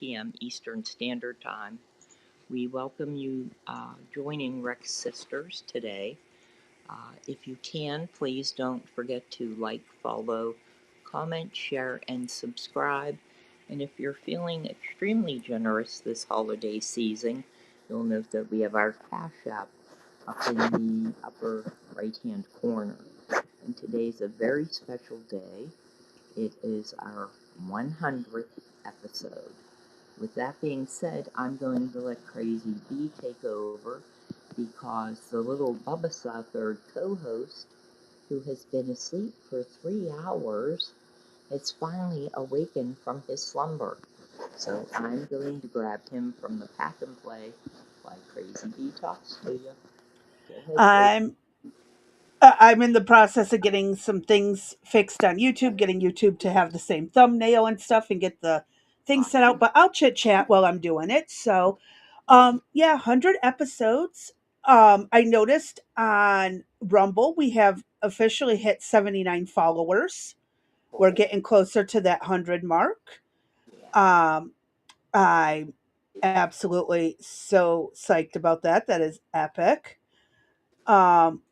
p.m. Eastern Standard Time. We welcome you joining Rex Sisters today. If you can, please don't forget to like, follow, comment, share, and subscribe. And if you're feeling extremely generous this holiday season, you'll note that we have our Cash App up in the upper right-hand corner. And today's a very special day. It is our 100th episode. With that being said, I'm going to let Crazy B take over because the little Bubba third co-host, who has been asleep for 3 hours, has finally awakened from his slumber. So I'm going to grab him from the pack and play while Crazy B talks to you. Go ahead, I'm I'm in the process of getting some things fixed on YouTube, getting YouTube to have the same thumbnail and stuff and get the things set out, but I'll chit chat while I'm doing it. So, yeah, 100 episodes. I noticed on Rumble we have officially hit 79 followers. We're getting closer to that 100 mark. Um, I'm absolutely so psyched about that. That is epic. Um,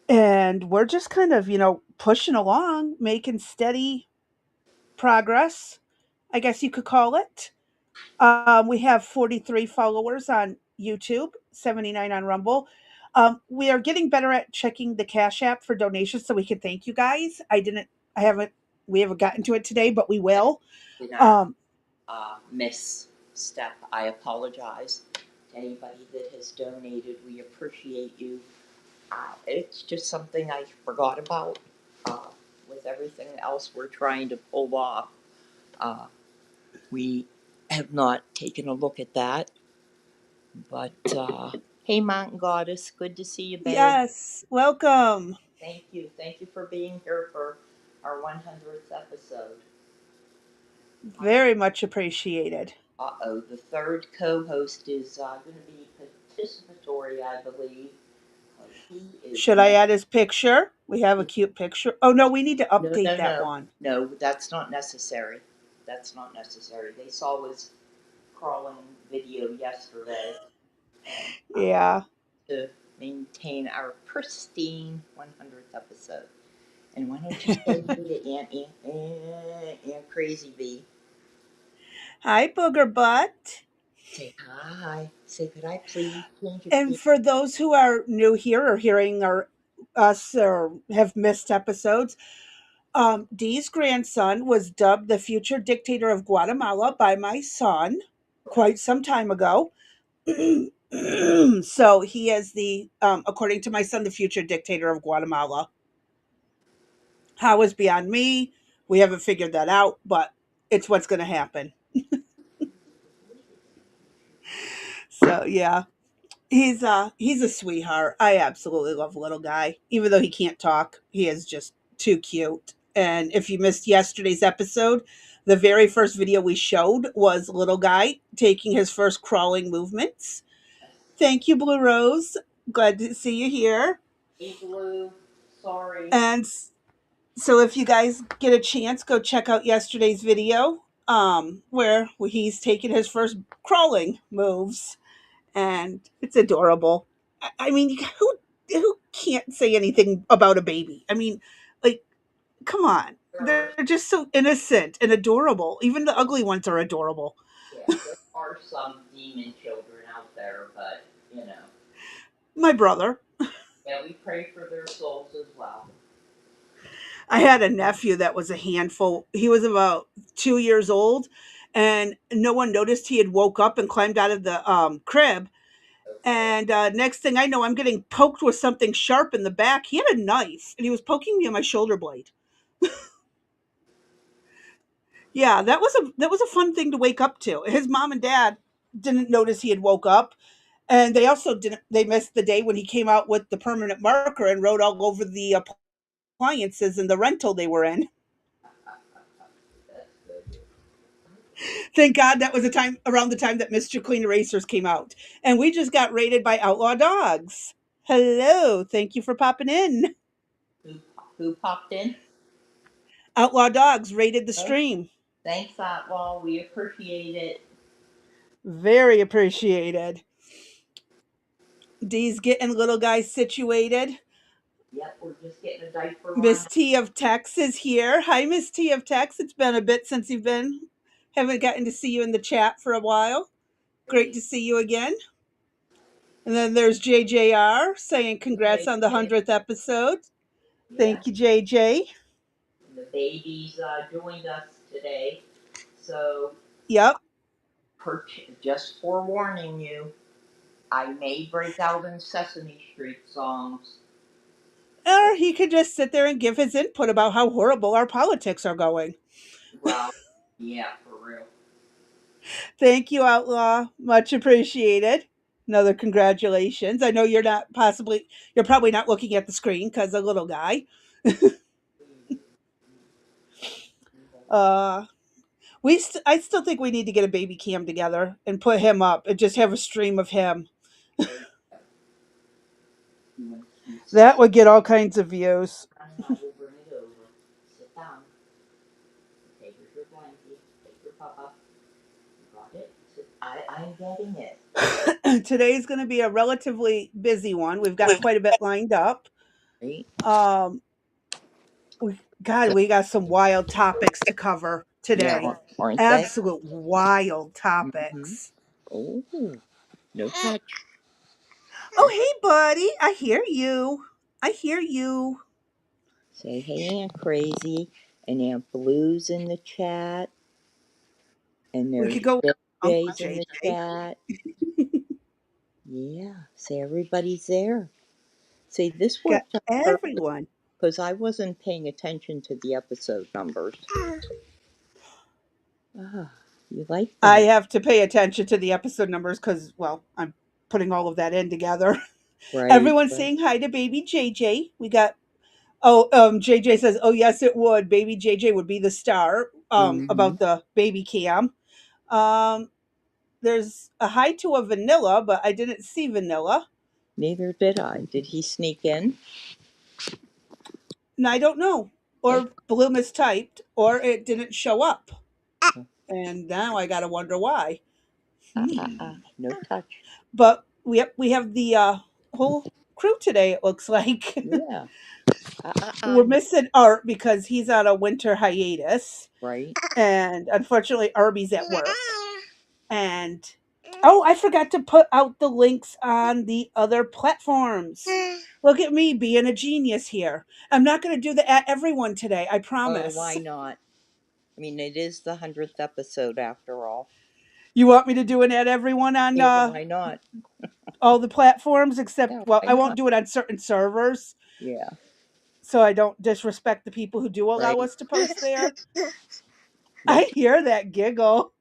and we're just kind of, pushing along, making steady progress, I guess you could call it. We have 43 followers on YouTube, 79 on Rumble. We are getting better at checking the Cash App for donations so we can thank you guys. We haven't gotten to it today, but we will. Um, misstep. I apologize to anybody that has donated. We appreciate you. It's just something I forgot about uh, with everything else we're trying to pull off. Uh, we have not taken a look at that. But hey, Mountain Goddess, good to see you, babe. yes, welcome. Thank you. Thank you for being here for our 100th episode. Very much appreciated. The third co host is going to be participatory, I believe. He is. Should I add his picture? We have a cute picture. Oh, no, we need to No, update no, that no. one. No, that's not necessary. That's not necessary. They saw his crawling video yesterday. And Yeah. to maintain our pristine 100th episode. And why don't you say hey to Aunt Crazy Bee? Hi, Booger Butt. Say hi. Say, could I please change your And key? for those who are new here or hearing us or have missed episodes, Dee's grandson was dubbed the future dictator of Guatemala by my son quite some time ago. So he is according to my son, the future dictator of Guatemala. How is beyond me. We haven't figured that out, but it's what's going to happen. So yeah, he's a sweetheart. I absolutely love little guy. Even though he can't talk, he is just too cute. And if you missed yesterday's episode, the very first video we showed was little guy taking his first crawling movements. Thank you, Blue Rose. Glad to see you here. Hey, Blue. Sorry. And so if you guys get a chance, go check out yesterday's video where he's taking his first crawling moves, and it's adorable. I mean, who can't say anything about a baby? I mean, like, come on, they're just so innocent and adorable. Even the ugly ones are adorable. Yeah, there are some demon children out there, but, you know. My brother. Yeah, we pray for their souls as well. I had a nephew that was a handful. He was about 2 years old, and no one noticed he had woke up and climbed out of the crib. Okay. And next thing I know, I'm getting poked with something sharp in the back. He had a knife, and he was poking me on my shoulder blade. Yeah, that was a fun thing to wake up to. His mom and dad didn't notice he had woke up, and they also didn't. They missed the day when he came out with the permanent marker and wrote all over the appliances in the rental they were in. That's good. Thank God that was around the time that Mr. Clean Erasers came out, and we just got rated by Outlaw Dogs. Hello, thank you for popping in. Who, who popped in? Outlaw Dogs rated the Oh, stream. Thanks, Outlaw. We appreciate it. Very appreciated. Dee's getting little guy situated. Yep, we're just getting a diaper Miss on. T of Tex is here. Hi, Miss T of Tex. It's been a bit since you've been. Haven't gotten to see you in the chat for a while. Great to see you again. And then there's JJR saying congrats on the JJ. 100th episode. Yeah, Thank you, JJ. the babies joined us today. So, Yep. just forewarning you, I may break out in Sesame Street songs. Or he could just sit there and give his input about how horrible our politics are going. Well, yeah, for real. Thank you, Outlaw. Much appreciated. Another congratulations. I know you're probably not looking at the screen because a little guy. Uh, I still think we need to get a baby cam together and put him up and just have a stream of him. There you go. You sit That would get all kinds of views. down and I will bring it over. Sit down. Take your blankie. Take your papa. You got it? I'm getting it. Today's going to be a relatively busy one. We've got quite a bit lined up. Right? Um, God, So, we got some wild topics to cover today. yeah, aren't they? Absolute wild Mm-hmm. topics. Oh, no touch. Oh, hey, buddy. I hear you. I hear you. Say hey, Aunt Crazy. And Aunt Blue's in the chat. And We there's could go Uncle JJ's in the JJ. chat. Yeah, say everybody's there. Say this Got worked out perfect everyone. because I wasn't paying attention to the episode numbers. Ah, you like I that, have to pay attention to the episode numbers because, well, I'm putting all of that in together. right? Everyone's Right. saying hi to baby JJ. We got JJ says, "Oh yes, it would. Baby JJ would be the star." Mm-hmm. About the baby cam. Um, there's a hi to a vanilla, but I didn't see vanilla, Neither did I. Did he sneak in? and I don't know. Oh, Or Blue mistyped, or it didn't show up, and now I gotta wonder why. no touch. But we have the whole crew today. It looks like Yeah. we're No. missing Art because he's on a winter hiatus, Right? and unfortunately, Arby's at work. And oh, I forgot to put out the links on the other platforms. Look at me being a genius here. I'm not going to do the at everyone today. I Oh, promise. why not? I mean, it is the 100th episode after all. You want me to do an at everyone on Yeah, why not? all the platforms except, Yeah, well, why I won't not? do it on certain servers Yeah, so I don't disrespect the people who do allow right? us to post there. No, I hear that giggle.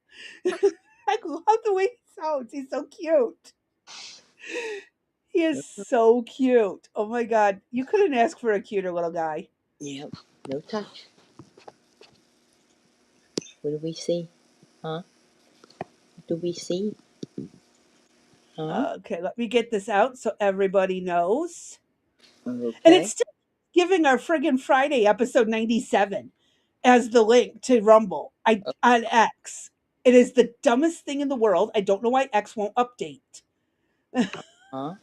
I love the way he sounds. He's so cute. He is no, so cute. Oh my god. You couldn't ask for a cuter little guy. yeah, no touch. What do we see? Huh? What do we see? Huh? Okay, let me get this out so everybody knows. And it's Okay. still giving our friggin' Friday episode 97 as the link to Rumble. I Oh, on X. It is the dumbest thing in the world. I don't know why X won't update. huh?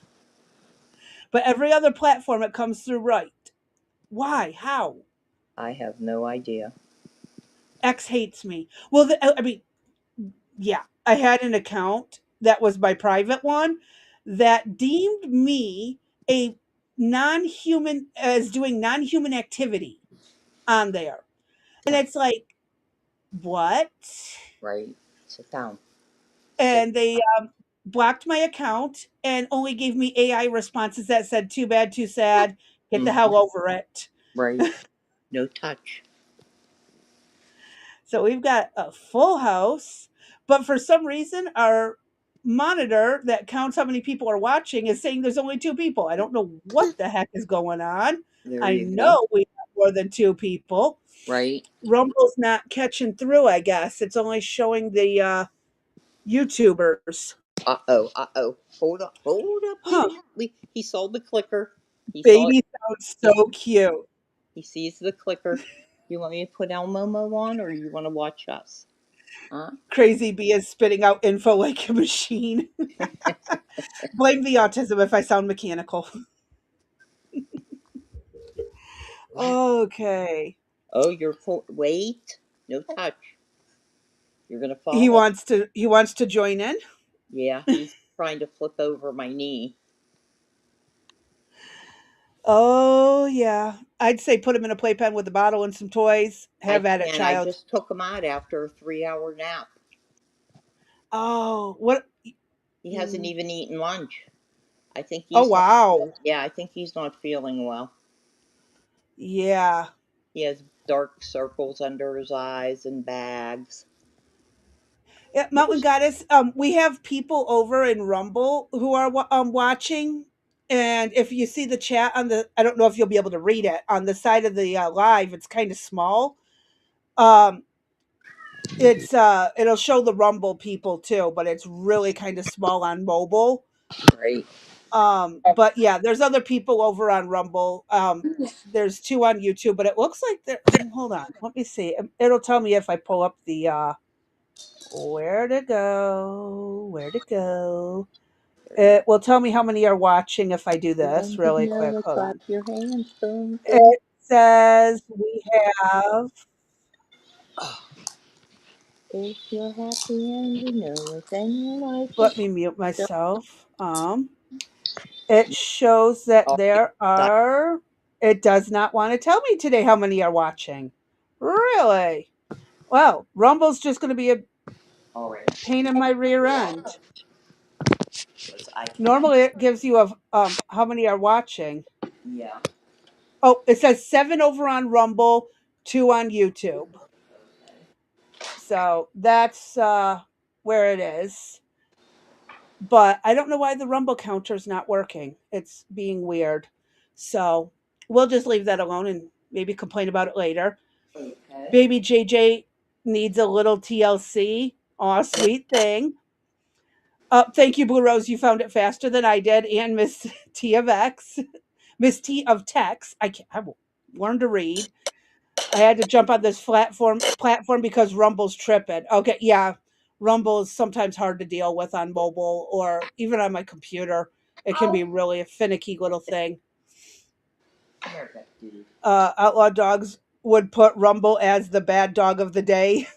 But every other platform it comes through right. Why? How? I have no idea. X hates me. Well, I mean, yeah, I had an account that was my private one that deemed me a non-human as doing non-human activity on there. And Down, it's like, what? right? Sit down. Sit And they blocked my account and only gave me AI responses that said, too bad, too sad, get the down. hell over it. Right? No touch. So we've got a full house, but for some reason, our monitor that counts how many people are watching is saying there's only two people. I don't know what the heck is going on. There I you go. know we have more than two people. Right? Rumble's not catching through, I guess. It's only showing the YouTubers. Uh oh. Uh oh. Hold up. Hold up. Wait a Huh. minute. He saw the clicker. He saw it. Baby sounds He, so cute. he sees the clicker. You want me to put El Momo on, or you want to watch us? Huh? Crazy bee is spitting out info like a machine. Blame the autism if I sound mechanical. What? Okay. Oh, you're full. Wait. No touch. You're gonna He fall. wants to he wants to join in. Yeah, he's trying to flip over my knee. Oh yeah. I'd say put him in a playpen with a bottle and some toys. I Have at it, can. I child. just took him out after a 3 hour nap. Oh, what? He hasn't mm, even eaten lunch. I think Oh he's not. wow. Yeah, I think he's not feeling well. Yeah. He has dark circles under his eyes and bags. Yeah, Mountain Goddess. We have people over in Rumble who are watching, and if you see the chat on the, I don't know if you'll be able to read it on the side of the live. It's kind of small. Um, it'll show the Rumble people too, but it's really kind of small on mobile. Right. But yeah, there's other people over on Rumble. There's two on YouTube, but it looks like they're. Hold on, let me see. It'll tell me if I pull up the where to go, where to go. There you It will tell me how many are watching if I do this go. really quick. Vanilla, Hold clap on. your hands. Boom, boom. It says we have. If you're happy and you know it, then your life is Let me mute so. myself. It shows that Oh, there are. It does not want to tell me today how many are watching. Really? Well, Rumble's just going to be a all right. pain in my rear end. Because I can't. Normally, it gives you a how many are watching. Yeah. Oh, it says 7 over on Rumble, 2 on YouTube. So that's where it is. But I don't know why the Rumble counter's not working. It's being weird. So we'll just leave that alone and maybe complain about it later. Okay. Baby JJ needs a little TLC. Aw, sweet thing. Thank you, Blue Rose. You found it faster than I did. And Miss T of X, Miss T of Tex. I learned to read. I had to jump on this platform because Rumble's tripping. Okay, yeah, Rumble is sometimes hard to deal with on mobile or even on my computer. It can be really a finicky little thing. Come here, pet dude. Outlaw Dogs would put Rumble as the bad dog of the day.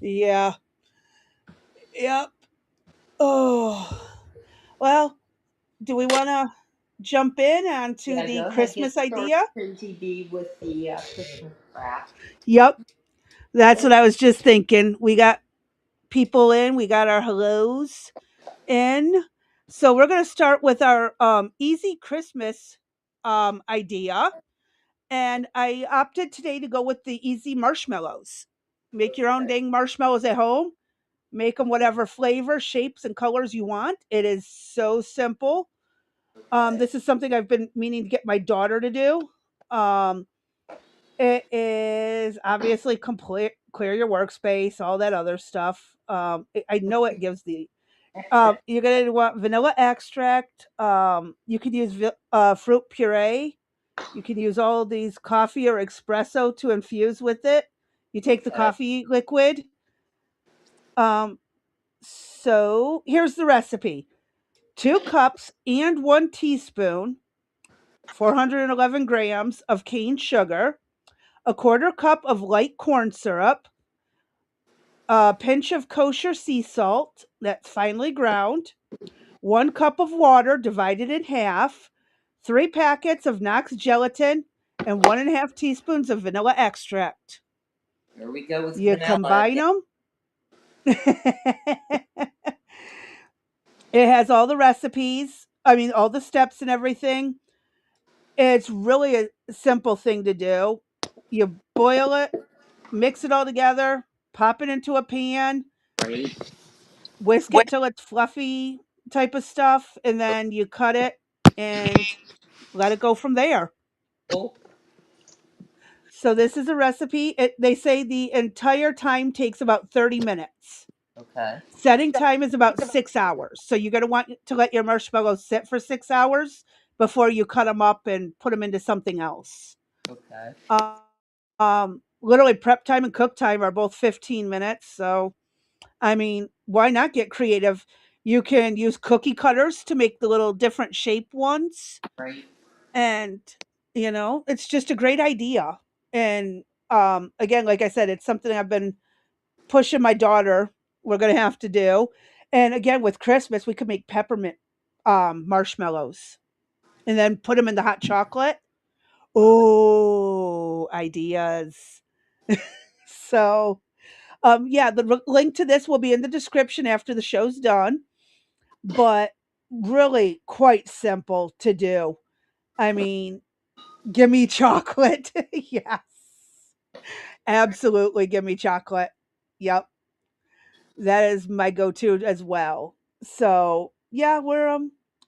Yeah. Yep. Oh. Well, do we want to jump in onto Yeah, the go ahead. Get Christmas started, idea? Crazy B, with the Christmas craft. Yep. That's what I was just thinking. We got people in, we got our hellos in. So we're going to start with our easy Christmas idea. And I opted today to go with the easy marshmallows. Make your own Okay. dang marshmallows at home. Make them whatever flavor, shapes, and colors you want. It is so simple. Okay. This is something I've been meaning to get my daughter to do. Um, it is obviously complete, clear your workspace, all that other stuff. I know it gives the you're gonna want vanilla extract. You could use fruit puree. You can use all these coffee or espresso to infuse with it. You take the Okay. coffee liquid. Um, so here's the recipe: 2 cups and 1 teaspoon, 411 grams of cane sugar, a quarter cup of light corn syrup, a pinch of kosher sea salt that's finely ground, 1 cup of water divided in half, 3 packets of Knox gelatin, and 1.5 teaspoons of vanilla extract. Here we go with You vanilla combine again. them. It has all the recipes, I mean, all the steps and everything. It's really a simple thing to do. You boil it, mix it all together, pop it into a pan, Right. whisk it till it's fluffy type of stuff, and then you cut it and let it go from there. Oh, So this is a recipe. They say the entire time takes about 30 minutes. okay. Setting time is about 6 hours. So you're going to want to let your marshmallows sit for 6 hours before you cut them up and put them into something else. Okay. Literally prep time and cook time are both 15 minutes. So, I mean, why not get creative? You can use cookie cutters to make the little different shape ones. Right. And, it's just a great idea. And again, like I said, it's something I've been pushing my daughter. We're going to have to do. And again, with Christmas, we could make peppermint marshmallows and then put them in the hot chocolate. Oh, ideas. So, yeah, the link to this will be in the description after the show's done, but really quite simple to do. I mean, give me chocolate. Yes, absolutely. Give me chocolate. Yep, that is my go-to as well. So, yeah,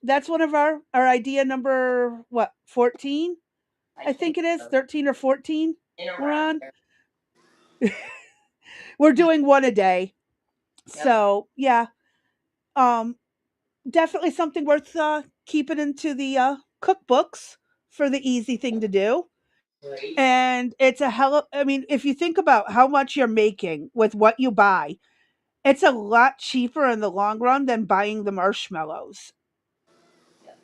that's one of our idea number what 14. I I think think it is so. 13 or 14. In We're around on. there. We're doing one a day. Yep. So, yeah, um, definitely something worth keeping into the cookbooks for the easy thing to do. Right. And it's a hell of, I mean, if you think about how much you're making with what you buy, it's a lot cheaper in the long run than buying the marshmallows. Yep.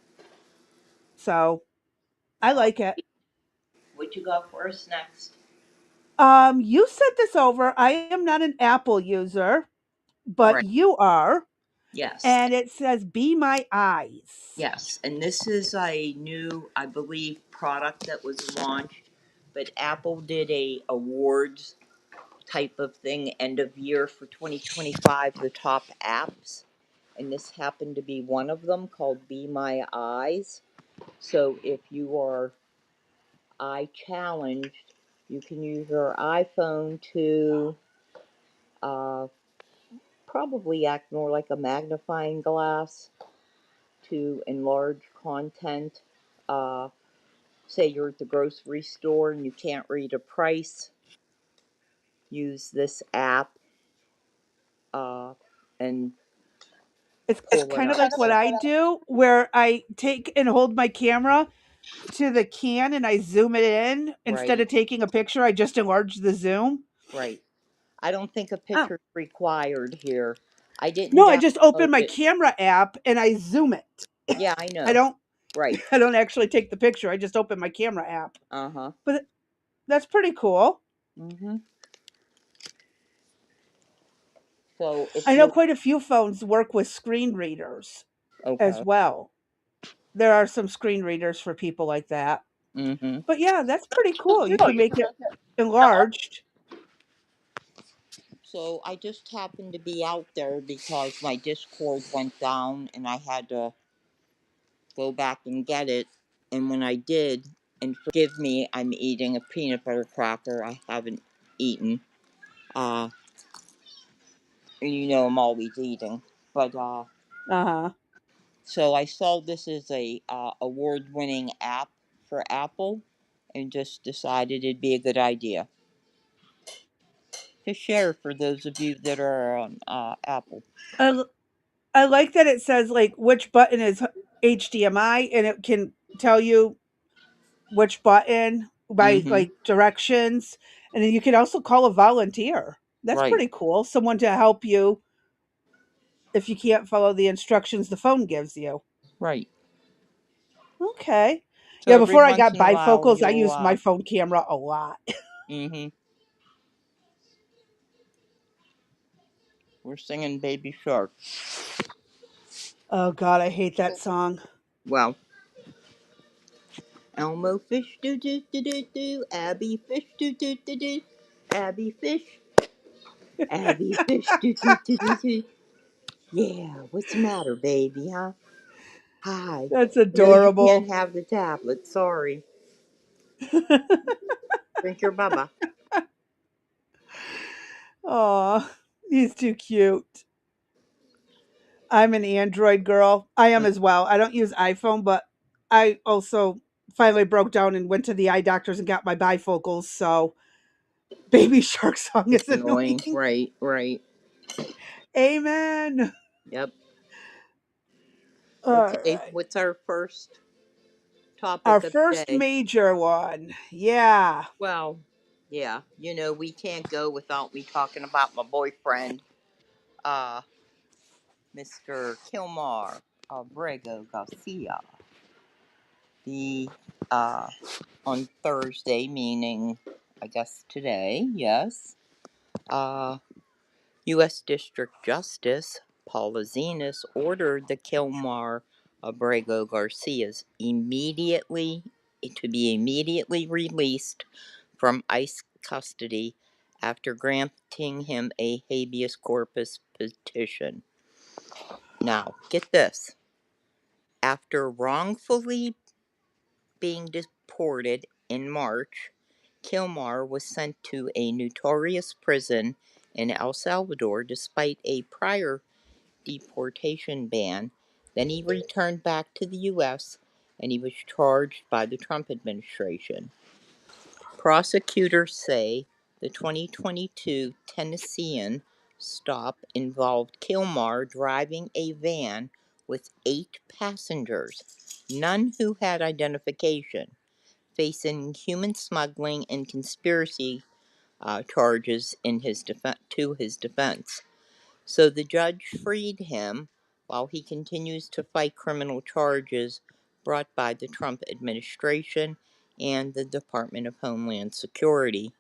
So I All like it. right. What you got for us next? You sent this over. I am not an Apple user, but Right. you are. Yes. And it says, Be My Eyes. Yes. And this is a new, I believe, product that was launched, but Apple did a awards type of thing end of year for 2025, the top apps, and this happened to be one of them called Be My Eyes. So if you are eye challenged, you can use your iPhone to uh, probably act more like a magnifying glass to enlarge content. Uh, Say you're at the grocery store and you can't read a price, use this app uh, and It's pull it kind of up. like what I do, where I take and hold my camera to the can and I zoom it in. Instead Right, of taking a picture, I just enlarge the zoom. right. I don't think a Oh. picture's required here. I didn't No, I just download open my it. camera app and I zoom it. Yeah, I I know. don't Right. I don't actually take the picture. I just open my camera app. Uh huh. But that's pretty cool. Mm-hmm. So if I know you're quite a few phones work with screen readers as okay. well. There are some screen readers for people like that. Mm-hmm. But yeah, that's pretty cool. You can make it enlarged. So I just happened to be out there because my Discord went down and I had to go back and get it. And when I did, and forgive me, I'm eating a peanut butter cracker I haven't eaten. Uh, I'm always eating. But Uh-huh. so I saw this as a award-winning app for Apple, and just decided it'd be a good idea to share for those of you that are on Apple. I, l- I like that it says like which button is HDMI and it can tell you which button by Mm-hmm. like directions. And then you can also call a volunteer. That's Right. pretty cool. Someone to help you if you can't follow the instructions the phone gives you. Right. Okay. So Yeah, every before I once got in a while bifocals, I you'll used my phone camera a lot. mm-hmm. We're singing Baby Shark. Oh god, I hate that song. Well, Elmo Fish do do do do do, Abby Fish do do do do, Abby Fish, Abby Fish do do do do do. Yeah, what's the matter, baby, huh? Hi. That's No, you can't adorable. have the tablet, sorry. Drink your bubba. Aw, he's too cute. I'm an Android girl. I am as well. I don't use iPhone, but I also finally broke down and went to the eye doctors and got my bifocals. So, Baby Shark song It's is annoying. annoying. Right, right. Amen. Yep. All Okay, right. what's our first Our topic of the first day. major one. Yeah. Well, yeah, we can't go without me talking about my boyfriend, uh, Mr. Kilmar Abrego Garcia. The uh, on Thursday, meaning I guess today, yes. Uh, U.S. District Justice Paula Zenas ordered the Kilmar Abrego Garcias immediately released from ICE custody after granting him a habeas corpus petition. Now, get this. After wrongfully being deported in March, Kilmar was sent to a notorious prison in El Salvador despite a prior deportation ban. Then he returned back to the U.S. and he was charged by the Trump administration. Prosecutors say the 2022 Tennessean stop involved Kilmar driving a van with 8 passengers, none who had identification, facing human smuggling and conspiracy charges to his defense. So the judge freed him while he continues to fight criminal charges brought by the Trump administration and the Department of Homeland Security.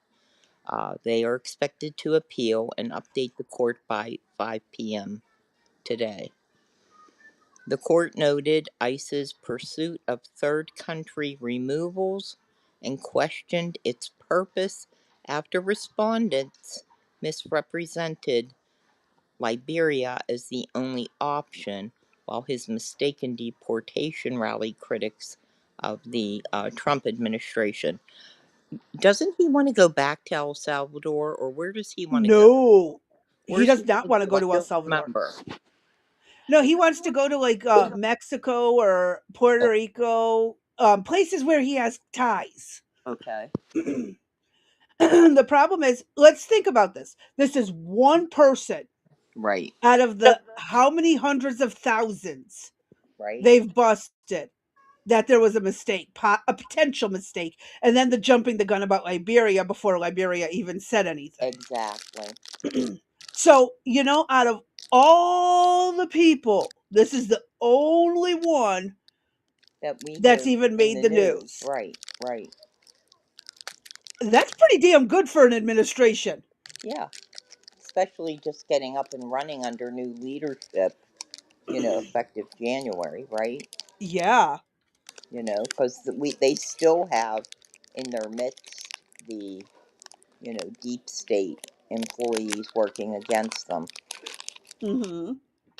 They are expected to appeal and update the court by 5 p.m. today. The court noted ICE's pursuit of third country removals and questioned its purpose after respondents misrepresented Liberia as the only option, while his mistaken deportation rallied critics of the Trump administration. Doesn't he want to go back to El Salvador, or where does he want to go? No. He Where's he does not want want to to go? go I to El don't Salvador. remember. No, he wants to go to like Mexico or Puerto Oh, Rico, places where he has ties. okay. The problem is, let's think about this. This is one person Right. out of the how many hundreds of thousands Right. they've busted that there was a mistake, a potential mistake, and then the jumping the gun about Liberia before Liberia even said anything. Exactly. So, out of all the people, this is the only one That we that's hear even in made the the news. news. Right. Right. That's pretty damn good for an administration. Yeah. Especially just getting up and running under new leadership, effective January, right? Yeah. Because they still have in their midst the deep state employees working against them. Hmm.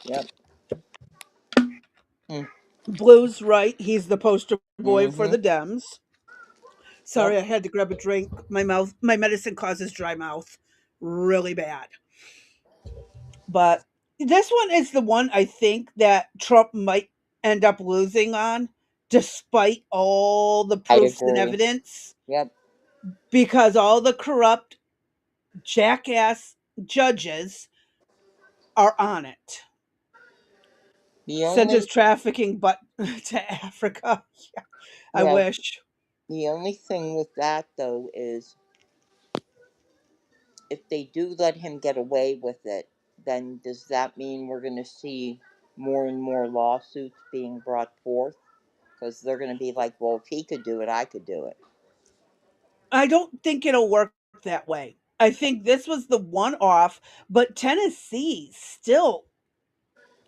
Yep. Mm. Blue's right. He's the poster boy for Mm-hmm. the Dems. Yep. Sorry, I had to grab a drink. My medicine causes dry mouth really bad. But this one is the one I think that Trump might end up losing on, despite all the I proofs and agree. evidence, Yep. because all the corrupt jackass judges are on it. The Sent his only trafficking but to Africa. Yeah, I yeah, wish. the only thing with that though is if they do let him get away with it, then does that mean we're going to see more and more lawsuits being brought forth? Because they're going to be like, well, if he could do it, I could do it. I don't think it'll work that way. I think this was the one off, but Tennessee still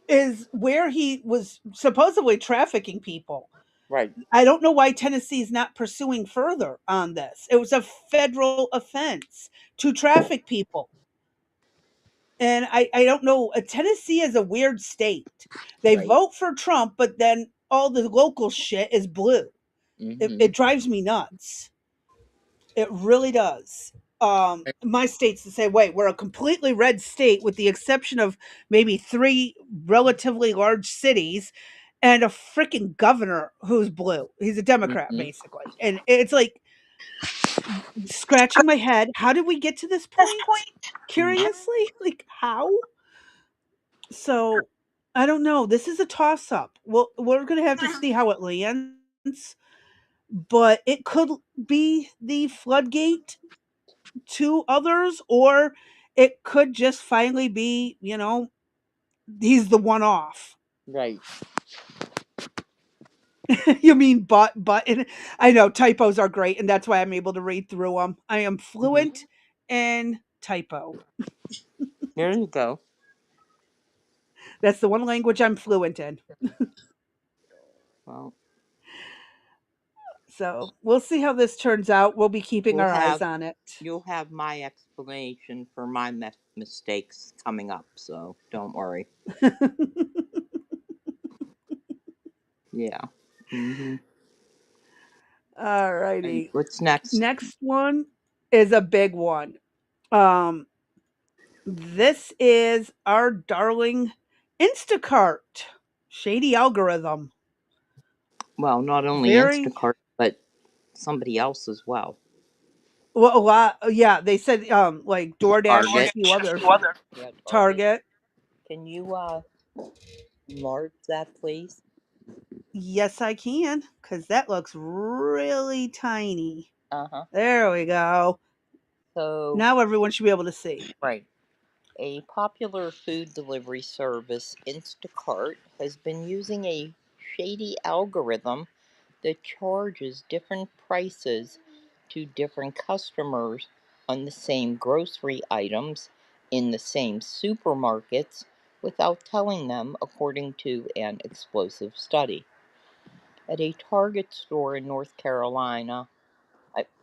is where he was supposedly trafficking people. Right. I don't know why Tennessee is not pursuing further on this. It was a federal offense to traffic people. And I don't know. Tennessee is a weird state. They Right. vote for Trump, but then all the local shit is blue. It Mm-hmm. drives me nuts. It really does. My state's the same way. We're a completely red state, with the exception of maybe three relatively large cities and a freaking governor who's blue. He's a Democrat, Mm-hmm. basically. And it's like scratching my head. How did we get to this point? Mm-hmm. Curiously, like how? So I don't know. This is a toss up. Well, we're going to have to see how it lands. but it could be the floodgate to others, or it could just finally be, he's the one off. Right. You mean but and I know typos are great, and that's why I'm able to read through them. I am Hmm. fluent in typo. There you go. That's the one language I'm fluent in. Well, So we'll see how this turns out. We'll be keeping we'll our eyes have on it. you'll have my explanation for my mistakes coming up, so don't worry. Yeah. Hmm. All And righty. what's next? Next one is a big one. Um, this is our darling Instacart. Shady algorithm. Well, not only Very Instacart, but somebody else as well. well, a lot. Yeah, they said like DoorDash and a Target. few others. Yeah, Target. Target. Can you mark that, please? Yes, I can, because that looks really tiny. Uh huh. There we go. So, Now everyone should be able to see. right. A popular food delivery service, Instacart, has been using a shady algorithm that charges different prices to different customers on the same grocery items in the same supermarkets without telling them, according to an explosive study. At a Target store in North Carolina,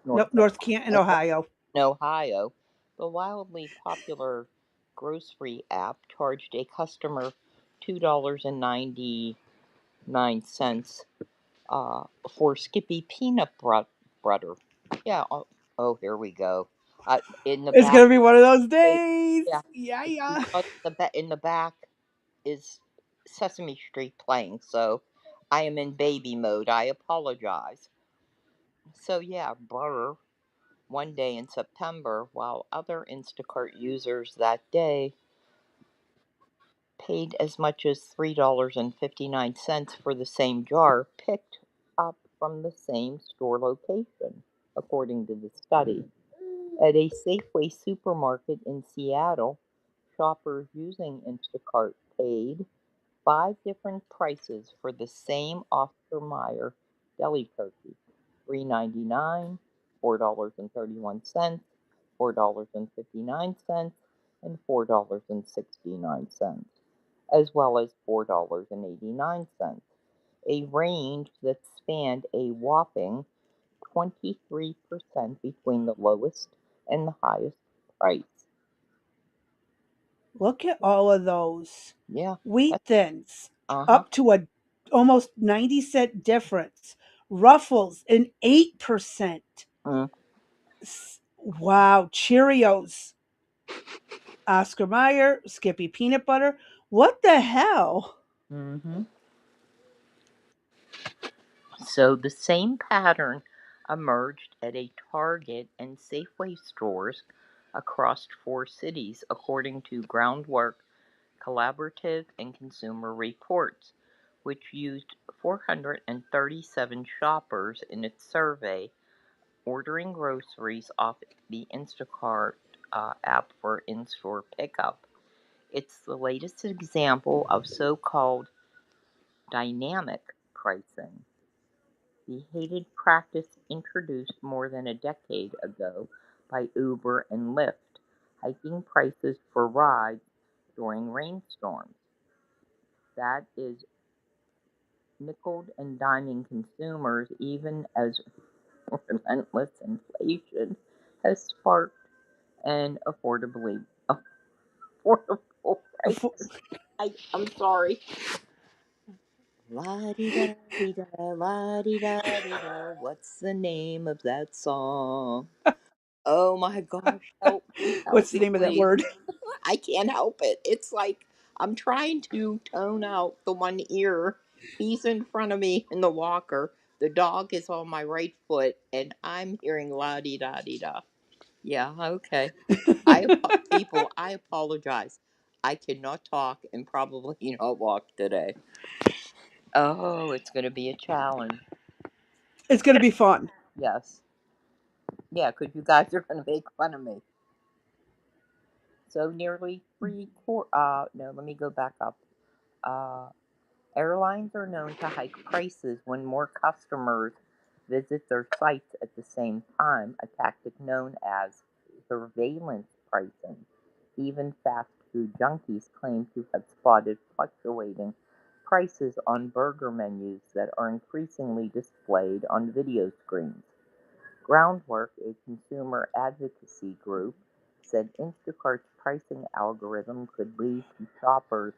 North Nope, North Canton, Ohio. Ohio, the wildly popular grocery app charged a customer $2.99 for Skippy butter. Yeah. Oh, oh, here we go. In the It's back, gonna be one of those they, days. yeah, Yeah, it's yeah. because in the back is Sesame Street playing, so I am in baby mode. I apologize. So yeah, butter one day in September, while other Instacart users that day paid as much as $3.59 for the same jar picked up from the same store location, according to the study. At a Safeway supermarket in Seattle, shoppers using Instacart paid five different prices for the same Oscar Mayer deli turkey: $3.99, $4.31, $4.59, and $4.69, as well as $4.89, a range that spanned a whopping 23% between the lowest and the highest price. Look at all of those Yeah, wheat that's, thins, uh huh. up to a almost 90-cent difference. Ruffles an 8%. Mm Wow, Cheerios, Oscar Mayer, Skippy peanut butter. What the hell? hmm. So the same pattern emerged at a Target and Safeway stores across four cities, according to Groundwork Collaborative and Consumer Reports, which used 437 shoppers in its survey ordering groceries off the Instacart app for in store pickup. It's the latest example of so called dynamic pricing, the hated practice introduced more than a decade ago by Uber and Lyft, hiking prices for rides during rainstorms. That is nickel and diming consumers even as relentless inflation has sparked an affordable prices. I'm sorry. La di da di da, la di da di da. What's the name of that song? Oh my gosh, help What's the me, name of that please. word? I can't help it. It's like I'm trying to tone out the one ear. He's in front of me in the walker. The dog is on my right foot, and I'm hearing la di da di da. Yeah, okay. People, I apologize. I cannot talk and probably not walk today. Oh, it's going to be a challenge. It's going to be fun. Yes. Yeah, because you guys are going to make fun of me. So nearly no, let me go back up. Uh, Airlines are known to hike prices when more customers visit their sites at the same time, a tactic known as surveillance pricing. Even fast food junkies claim to have spotted fluctuating prices on burger menus that are increasingly displayed on video screens. Groundwork, a consumer advocacy group, said Instacart's pricing algorithm could lead to shoppers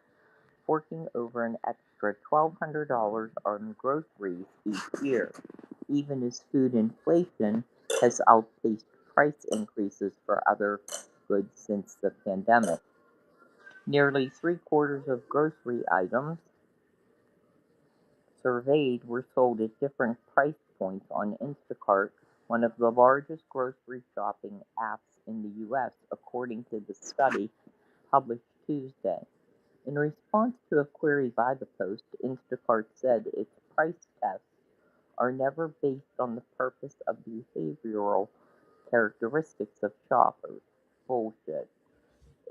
forking over an extra $1,200 on groceries each year, even as food inflation has outpaced price increases for other goods since the pandemic. Nearly three-quarters of grocery items surveyed were sold at different price points on Instacart, one of the largest grocery shopping apps in the U.S., according to the study published Tuesday. In response to a query by the Post, Instacart said its price tests are never based on the purpose of behavioral characteristics of shoppers. Bullshit.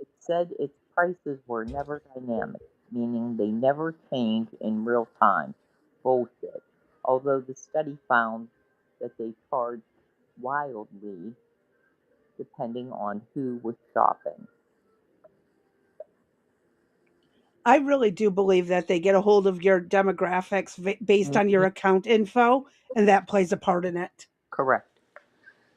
It said its prices were never dynamic, meaning they never change in real time. Bullshit. Although the study found that they charged wildly depending on who was shopping. I really do believe that they get a hold of your demographics based on your Mhm. account info, and that plays a part in it. Correct.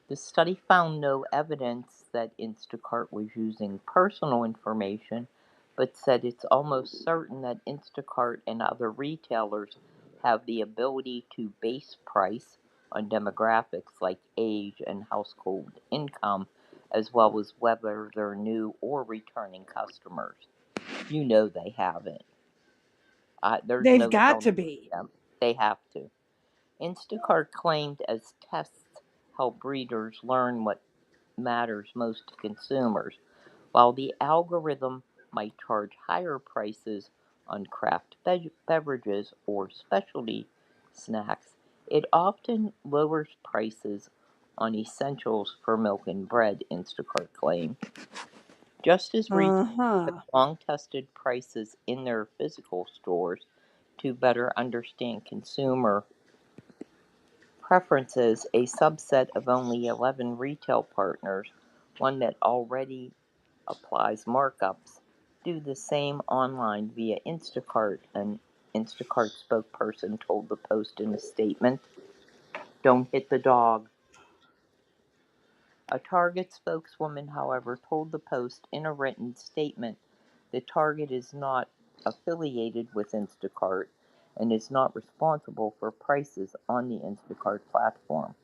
The study found no evidence that Instacart was using personal information, but said it's almost certain that Instacart and other retailers have the ability to base price on demographics like age and household income, as well as whether they're new or returning customers. You know they haven't. There's They've no got telling to be. them. They have to. Instacart claimed as tests help readers learn what matters most to consumers. While the algorithm might charge higher prices on craft beverages or specialty snacks, it often lowers prices on essentials for milk and bread, Instacart claimed. Just as Uh retailers have huh. long tested prices in their physical stores to better understand consumer preferences, a subset of only 11 retail partners, one that already applies markups, do the same online via Instacart, an Instacart spokesperson told the Post in a statement. Don't hit the dog. A Target spokeswoman, however, told the Post in a written statement that Target is not affiliated with Instacart and is not responsible for prices on the Instacart platform.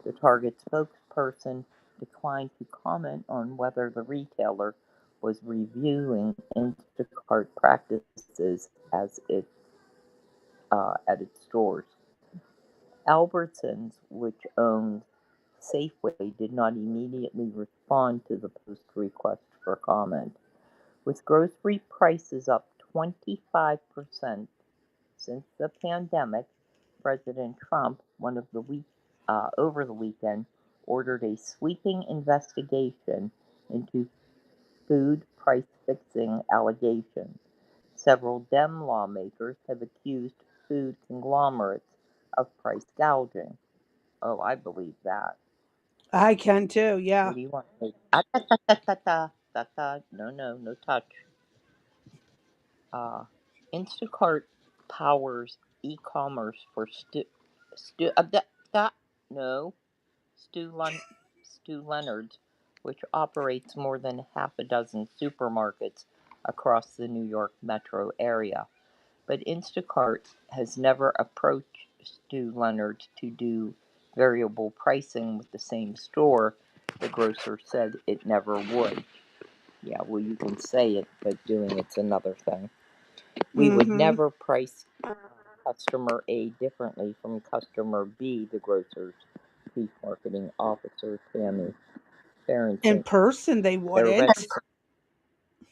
The Target spokesperson declined to comment on whether the retailer was reviewing Instacart practices at its stores. Albertsons, which owns Safeway, did not immediately respond to the Post request for comment. With grocery prices up 25% since the pandemic, President Trump, over the weekend, ordered a sweeping investigation into food price fixing allegations. Several Dem lawmakers have accused food conglomerates of price gouging. Oh, I believe that. I can too. What Yeah. do you want? Ah, ta, ta, ta, ta, ta, ta, ta. No, no, no touch. Uh, Instacart powers e-commerce for no, Stu, Stu Leonard's, which operates more than half a dozen supermarkets across the New York metro area. But Instacart has never approached Stu Leonard's to do variable pricing with the same store. The grocer said it never would. Yeah, well, you can say it, but doing it's another thing. We would Mm-hmm. never price customer A differently from customer B, the grocer's chief marketing officer, Tammy In Farrington, person, they Farrington, wouldn't.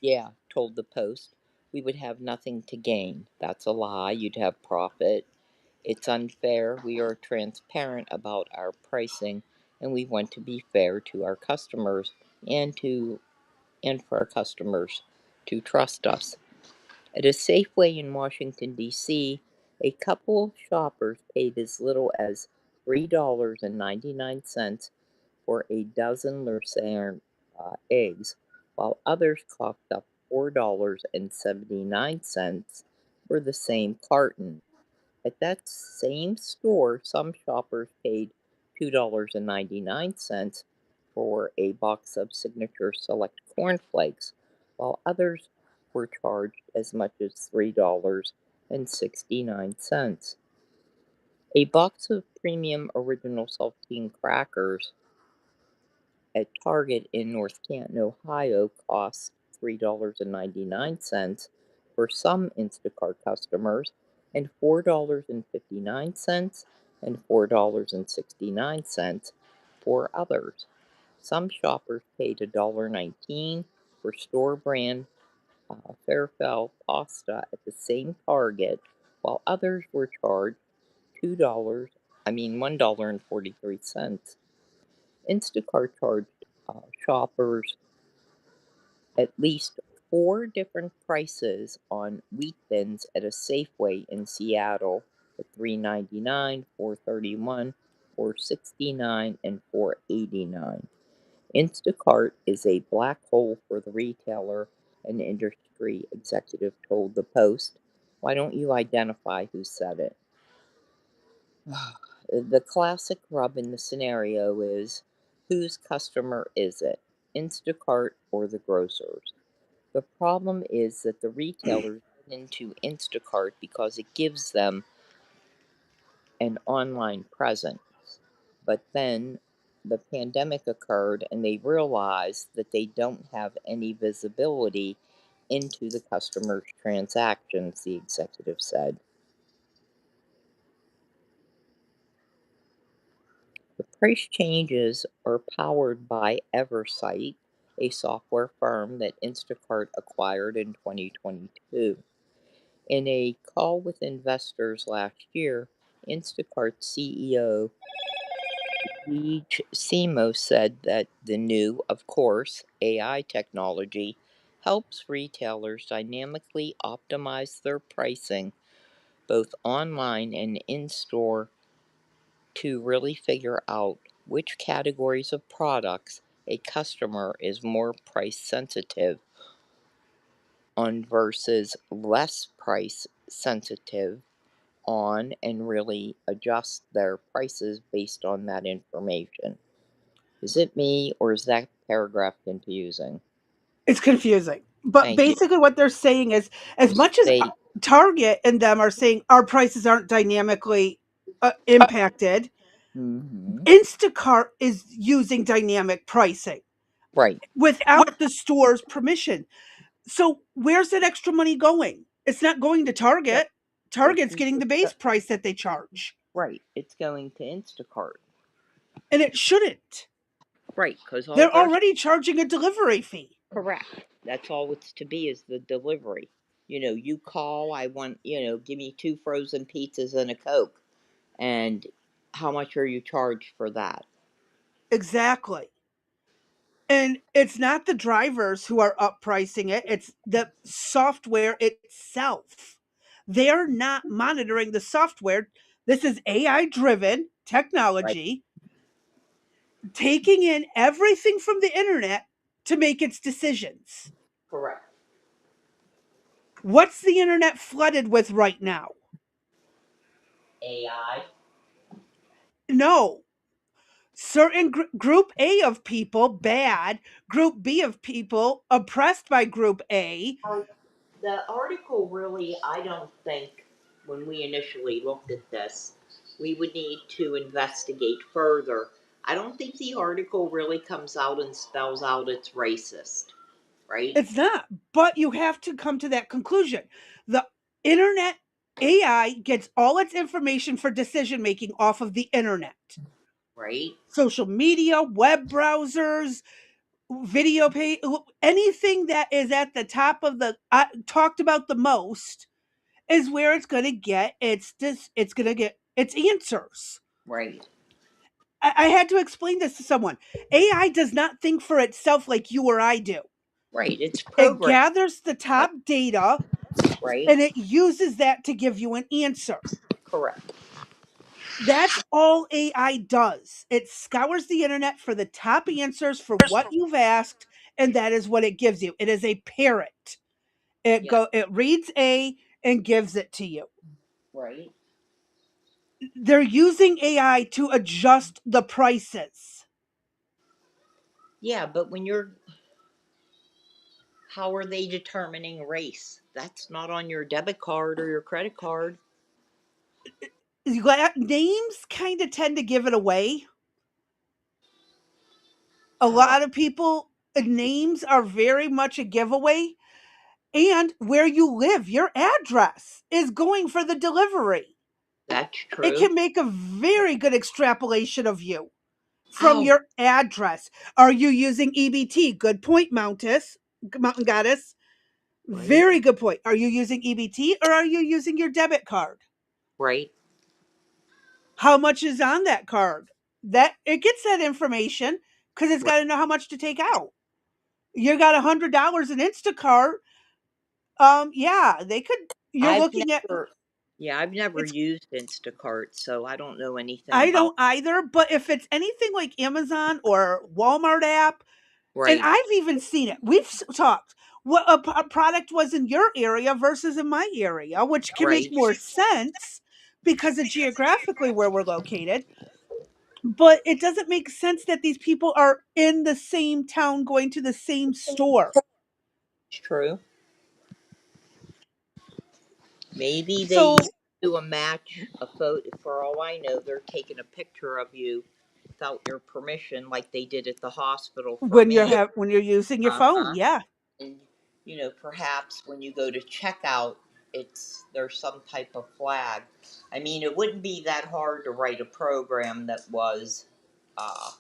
yeah, told the Post. We would have nothing to gain. That's a lie. You'd have profit. It's unfair. We are transparent about our pricing, and we want to be fair to our customers and to and for our customers to trust us. At a Safeway in Washington, D.C., a couple of shoppers paid as little as $3.99 for a dozen Lucerne eggs, while others coughed up $4.79 for the same carton. At that same store, some shoppers paid $2.99 for a box of Signature Select cornflakes, while others were charged as much as $3.69. A box of premium original saltine crackers at Target in North Canton, Ohio costs $3.99 for some Instacart customers and $4.59 and $4.69 for others. Some shoppers paid $1.19 for store brand Fairfell pasta at the same Target, while others were charged $1.43. Instacart charged shoppers at least four different prices on wheat thins at a Safeway in Seattle at $3.99, $4.31, $4.69, and $4.89. Instacart is a black hole for the retailer, an industry executive told the Post. Why don't you identify who said it? The classic rub in the scenario is whose customer is it, Instacart or the grocers? The problem is that the retailers get into Instacart because it gives them an online presence. But then the pandemic occurred and they realized that they don't have any visibility into the customer's transactions, the executive said. The price changes are powered by Eversight, a software firm that Instacart acquired in 2022. In a call with investors last year, Instacart CEO Deej Simo said that the new, of course, AI technology helps retailers dynamically optimize their pricing both online and in store to really figure out which categories of products a customer is more price sensitive on versus less price sensitive on and really adjust their prices based on that information. Is it me or is that paragraph confusing? It's confusing. But Thank you. basically, what they're saying is, as Is much as they Target and them are saying our prices aren't dynamically impacted, hmm Instacart is using dynamic pricing right. without the store's permission. So where's that extra money going? It's not going to Go, Target. Target's getting the it's base price that they charge, right. It's going to Instacart. and it shouldn't. Right, because all They're they're already charging a delivery fee. correct. That's all it's to be is the delivery. You call, I want, give me two frozen pizzas and a Coke. And how much are you charged for that? Exactly. And it's not the drivers who are uppricing it, it's the software itself. They're not monitoring the software. This is AI driven Right. technology taking in everything from the internet to make its decisions. Correct. What's the internet flooded with right now? AI. No. Certain group A of people bad, group B of people oppressed by group A. The article really, I don't think, when we initially looked at this, we would need to investigate further. I don't think the article really comes out and spells out it's racist, right? It's not, but you have to come to that conclusion. The internet AI gets all its information for decision making off of the internet. Right? Social media, web browsers, video page, anything that is at the top of the talked about the most is where it's going to get it's going to get its answers. Right. I had to explain this to someone. AI does not think for itself like you or I do. Right. It's It programmed. gathers the top data Right. and it uses that to give you an answer. Correct. That's all AI does. It scours the internet for the top answers for what you've asked, and that is what it gives you. It is a parrot. Yeah. It reads A and gives it to you. Right. They're using AI to adjust the prices. Yeah, but how are they determining race? That's not on your debit card or your credit card. Names kind of tend to give it away. A How? lot of people, names are very much a giveaway. And where you live, your address is going for the delivery. That's It true. can make a very good extrapolation of you from Oh, your address. Are you using EBT? Good point, Mountain Goddess. right. Very good point. Are you using EBT or are you using your debit card? Right. How much is on that card? That it gets that information because it's Right. got to know how much to take out. You got $100 in Instacart. Yeah, they could. You're I've looking at never, yeah, I've never it's. used Instacart, so I don't know anything I about. don't either, but if it's anything like Amazon or Walmart app, and Right. I've even seen it. We've talked what a product was in your area versus in my area, which can make Right. more sense because of geographically where we're located. But it doesn't make sense that these people are in the same town going to the same store. It's true. Maybe they So do a match, a photo. For all I know, they're taking a picture of you without your permission, like they did at the hospital for me. when you're using your Uh phone, huh. yeah. And perhaps when you go to checkout, there's some type of flag. I mean, it wouldn't be that hard to write a program that was, uh,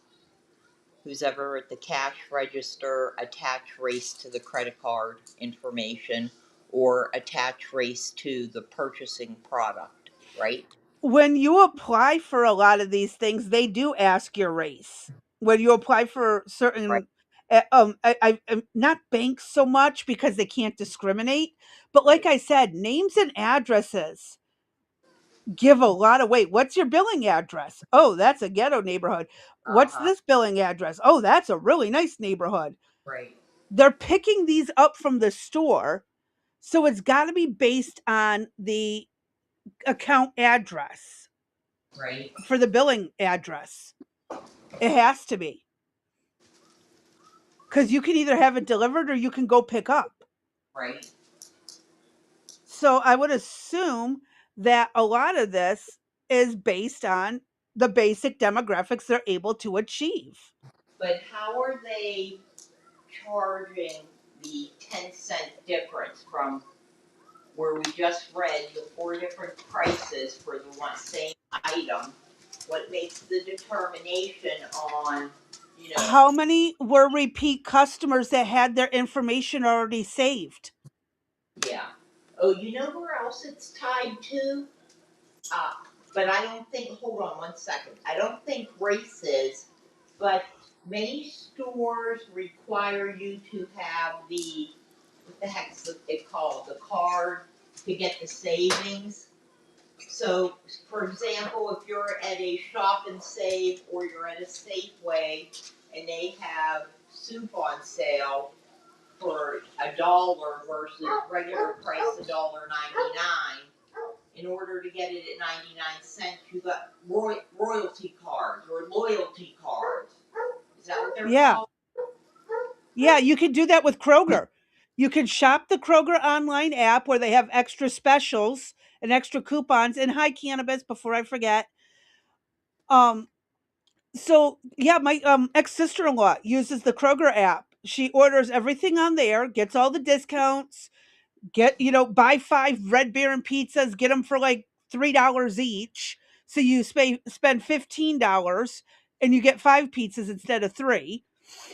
who's ever at the cash register, attach race to the credit card information, or attach race to the purchasing product, right? When you apply for a lot of these things, they do ask your race. When you apply for Right, certain, not banks so much because they can't discriminate, but like right. I said, names and addresses give a lot of weight. What's your billing address? Oh, that's a ghetto neighborhood. Uh What's huh. this billing address? Oh, that's a really nice neighborhood. Right, They're picking these up from the store, so it's got to be based on the account address right, for the billing address. It has to be because you can either have it delivered or you can go pick up. right. So I would assume that a lot of this is based on the basic demographics they're able to achieve. But how are they charging the 10-cent difference from where we just read the four different prices for the one same item? What makes the determination on, you know, How many were repeat customers that had their information already saved? yeah. Oh, you know where else it's tied to? Uh, but I don't think, hold on one second. I don't think races, but many stores require you to have what the heck's it called? The card to get the savings. So, for example, if you're at a shop and save or you're at a Safeway and they have soup on sale for $1 versus regular price $1.99, in order to get it at 99 cents, you got royalty cards or loyalty cards. Is that what they're Yeah. called? Yeah, you can do that with Kroger. You can shop the Kroger online app where they have extra specials and extra coupons. And hi, cannabis, before I forget. Um, so yeah, my ex sister in law uses the Kroger app. She orders everything on there, gets all the discounts, buy 5 Red Baron pizzas, get them for like $3 each. So you spend $15 and you get 5 pizzas instead of three.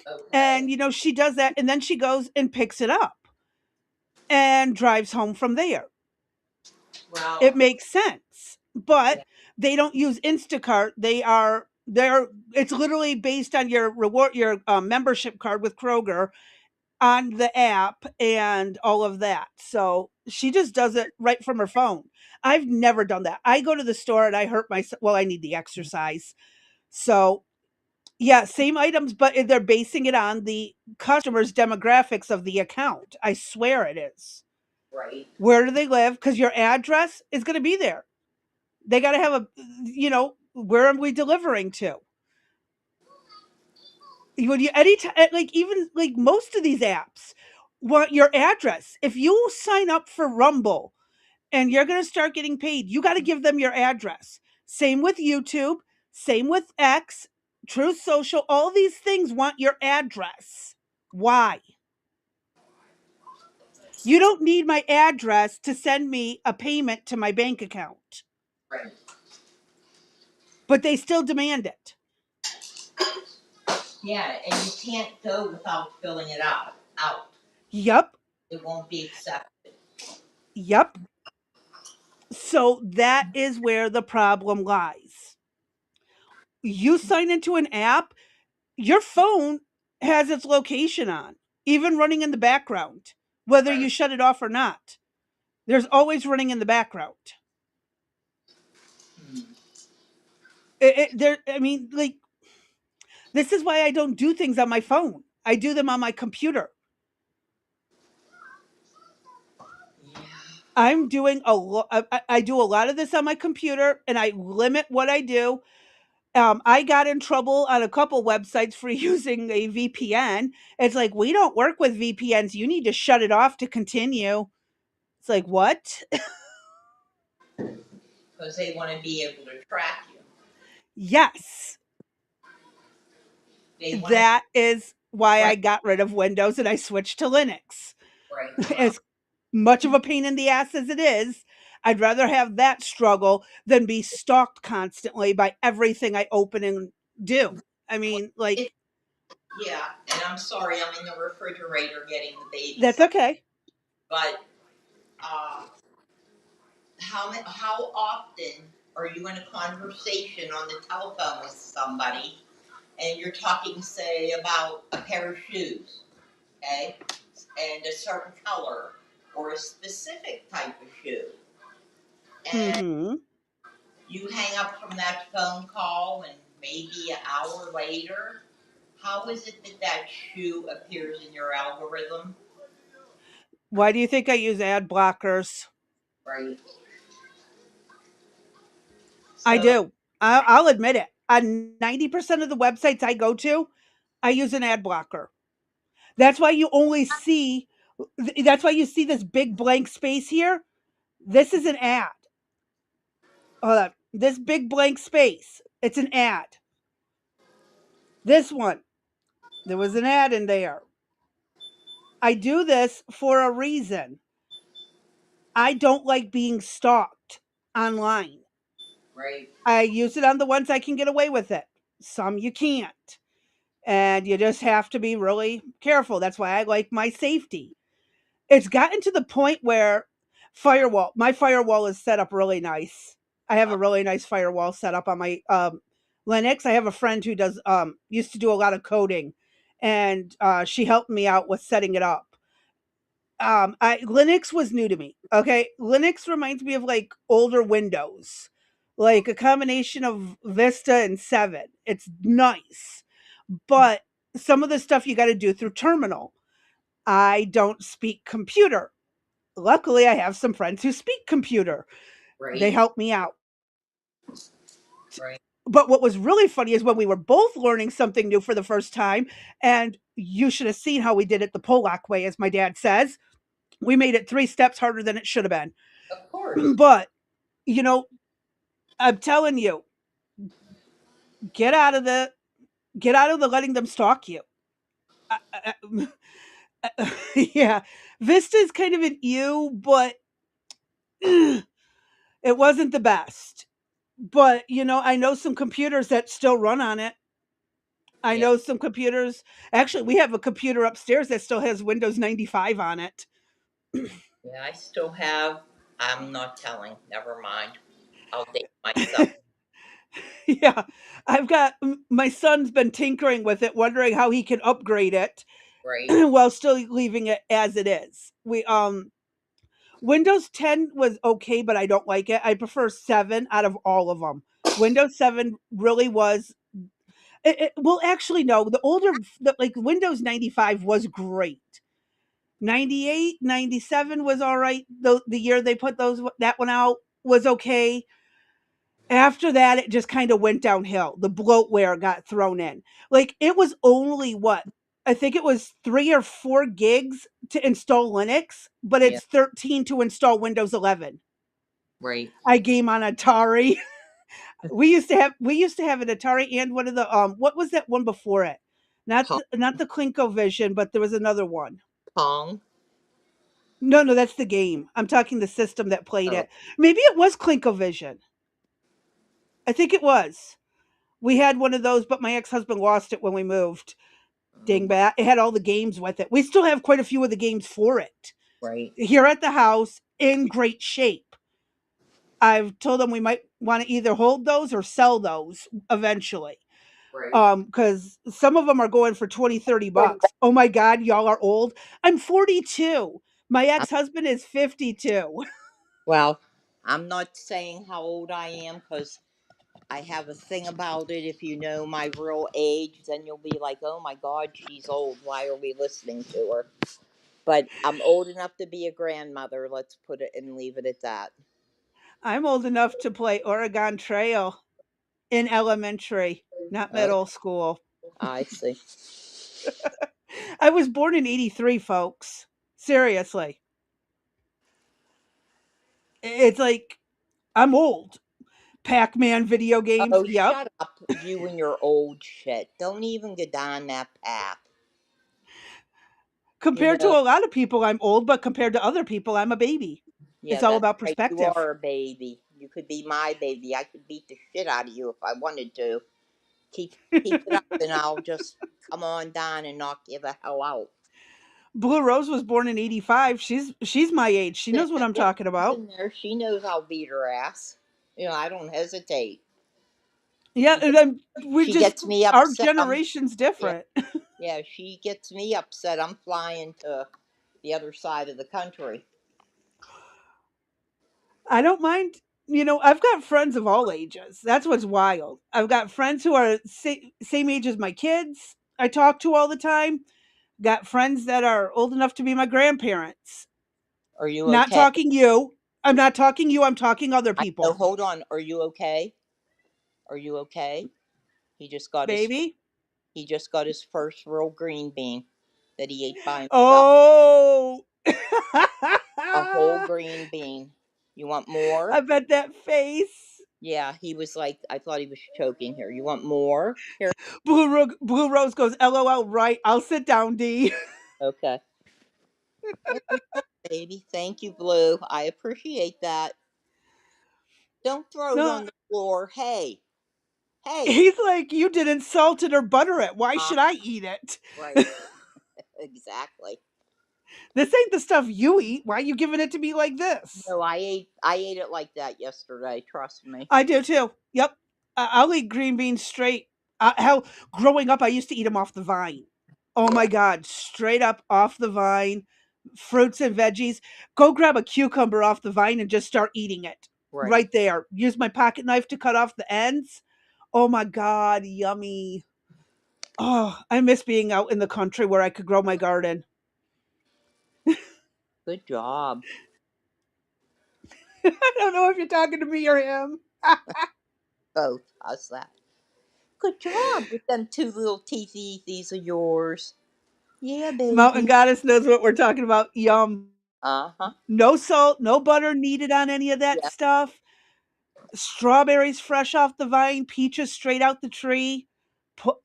Okay. And she does that and then she goes and picks it up and drives home from there. Well, It makes sense. yeah, But they don't use Instacart. They're it's literally based on your reward, your membership card with Kroger on the app and all of that. So she just does it right from her phone. I've never done that. I go to the store and I hurt myself. Well, I need the exercise. So yeah, same items, but they're basing it on the customer's demographics of the account. I swear it is. right, Where do they live? Because your address is going to be there. They got to have a, where are we delivering to? When you anytime, like even like most of these apps want your address. If you sign up for Rumble and you're going to start getting paid, you got to give them your address. Same with YouTube, same with X, Truth Social. All these things want your address. Why? You don't need my address to send me a payment to my bank account, right. but they still demand it. Yeah, and you can't go without filling it out. Yep, It won't be accepted. yep. So that is where the problem lies. You sign into an app, your phone has its location on, even running in the background, whether Right. you shut it off or not. There's always running in the background. Hmm. I mean, like, this is why I don't do things on my phone. I do them on my computer. Yeah. I'm doing a lot. I do a lot of this on my computer, and I limit what I do. I got in trouble on a couple websites for using a VPN. It's like, we don't work with VPNs. You need to shut it off to continue. It's like, what? Because they want to be able to track you. Yes, They want to that is why I track. got rid of Windows and I switched to Linux. Right. Well, As much of a pain in the ass as it is, I'd rather have that struggle than be stalked constantly by everything I open and do. I mean, like, it, yeah. And I'm sorry, I'm in the refrigerator getting the baby that's stuff. okay. But uh, how often are you in a conversation on the telephone with somebody and you're talking, say, about a pair of shoes, okay, and a certain color or a specific type of shoe, and Hmm. you hang up from that phone call, and maybe an hour later, how is it that that shoe appears in your algorithm? Why do you think I use ad blockers? Right. I So, do. I'll admit it. On 90% of the websites I go to, I use an ad blocker. That's why you only see, that's why you see this big blank space here. This is an ad. Hold on. This big blank space, it's an ad. This one, there was an ad in there. I do this for a reason. I don't like being stalked online. right. I use it on the ones I can get away with it. Some you can't. And you just have to be really careful. That's why I like my safety. It's gotten to the point where my firewall is set up really nice. I have Uh, a really nice firewall set up on my Linux. I have a friend who does used to do a lot of coding, and she helped me out with setting it up. Linux was new to me. Okay, Linux reminds me of like older Windows, like a combination of Vista and 7. It's nice, but some of the stuff you got to do through terminal. I don't speak computer. Luckily, I have some friends who speak computer. They right. help me out. Right. But what was really funny is when we were both learning something new for the first time, and you should have seen how we did it the Polak way, as my dad says. We made it 3 steps harder than it should have been. Of course. But, you know, I'm telling you, get out of the get out of the letting them stalk you. Yeah, Vista's kind of an you, but it wasn't the best. But I know some computers that still run on it. I Yeah. know some computers. Actually, we have a computer upstairs that still has Windows 95 on it. Yeah. I still have. I'm not telling. Never mind. I'll date myself, Yeah, my son's been tinkering with it, wondering how he can upgrade it right? while still leaving it as it is. We Windows 10 was okay, but I don't like it. I prefer 7 out of all of them. Windows 7 really was well, actually no, like Windows 95 was great. 98, 97 was all right. The year they put that one out was okay. After that, it just kind of went downhill. The bloatware got thrown in. Like it was only what I think it was 3 or 4 gigs to install Linux, but Yeah, it's 13 to install Windows 11. right. I game on Atari. We used to have an Atari and one of the what was that one before it? Pong, Not the ColecoVision, but there was another one. Pong. No, no, that's the game. I'm talking the system that played Oh, it. Maybe it was ColecoVision. I think it was. We had one of those, but my ex-husband lost it when we moved. oh, Dingbat. It had all the games with it. We still have quite a few of the games for it right, here at the house in great shape. I've told them we might want to either hold those or sell those eventually. right. Because some of them are going for 20, 30 bucks. Oh my God, y'all are old. I'm 42. My I'm, ex-husband is 52. well, I'm not saying how old I am because I have a thing about it. If you know my real age, then you'll be like, oh my God, she's old. Why are we listening to her? But I'm old enough to be a grandmother. Let's put it and leave it at that. I'm old enough to play Oregon Trail in elementary, not Oh, middle school. I see. I was born in 83, folks. Seriously. It's like I'm old. Pac-Man video games. Oh, Yep. shut up, you and your old shit. Don't even go down that path. You Compared to know, a lot of people, I'm old, but compared to other people, I'm a baby. yeah, It's all that's about right. You perspective. are a baby. You could be my baby. I could beat the shit out of you if I wanted to. Keep keep it up, and I'll just come on down and knock you the hell out. Blue Rose was born in 85. She's my age. She knows what I'm Yeah, talking she's about. in there. She knows I'll beat her ass. I don't hesitate. Yeah, She and gets, then we're she just gets me our upset. generation's Yeah, different. yeah. She gets me upset. I'm flying to the other side of the country. I don't mind. I've got friends of all ages. That's what's wild. I've got friends who are same age as my kids. I talk to all the time. Got friends that are old enough to be my grandparents. Are you Not okay? talking you. I'm not talking you. I'm talking other I know. people. Hold on. Are you okay? Are you okay? He just got his Baby. he just got his first real green bean that he ate by himself. Oh. A whole green bean. You want more? I bet that face. Yeah, he was like, I thought he was choking here. You want more? Here. Blue Rose goes, LOL, right. I'll sit down, D. Okay. There you go, baby. Thank you, Blue. I appreciate that. Don't throw it No, on the floor. Hey, hey. he's like, you didn't salt it or butter it. Why Uh, should I eat it? right. Exactly. This ain't the stuff you eat. Why are you giving it to me like this? No, I ate it like that yesterday. Trust me. I do too. Yep. I'll eat green beans straight. Hell, growing up, I used to eat them off the vine. Oh Yeah. my God. Straight up off the vine, fruits and veggies. Go grab a cucumber off the vine and just start eating it Right. right there. Use my pocket knife to cut off the ends. Oh my God. Yummy. Oh, I miss being out in the country where I could grow my garden. Good job. I don't know if you're talking to me or him. Both. How's that? Good job with them two little teethies of yours. Yeah, Mountain baby. Goddess knows what we're talking about. Yum. Uh huh. No salt, no butter needed on any of that Yeah. stuff. Strawberries fresh off the vine, peaches straight out the tree. Pu-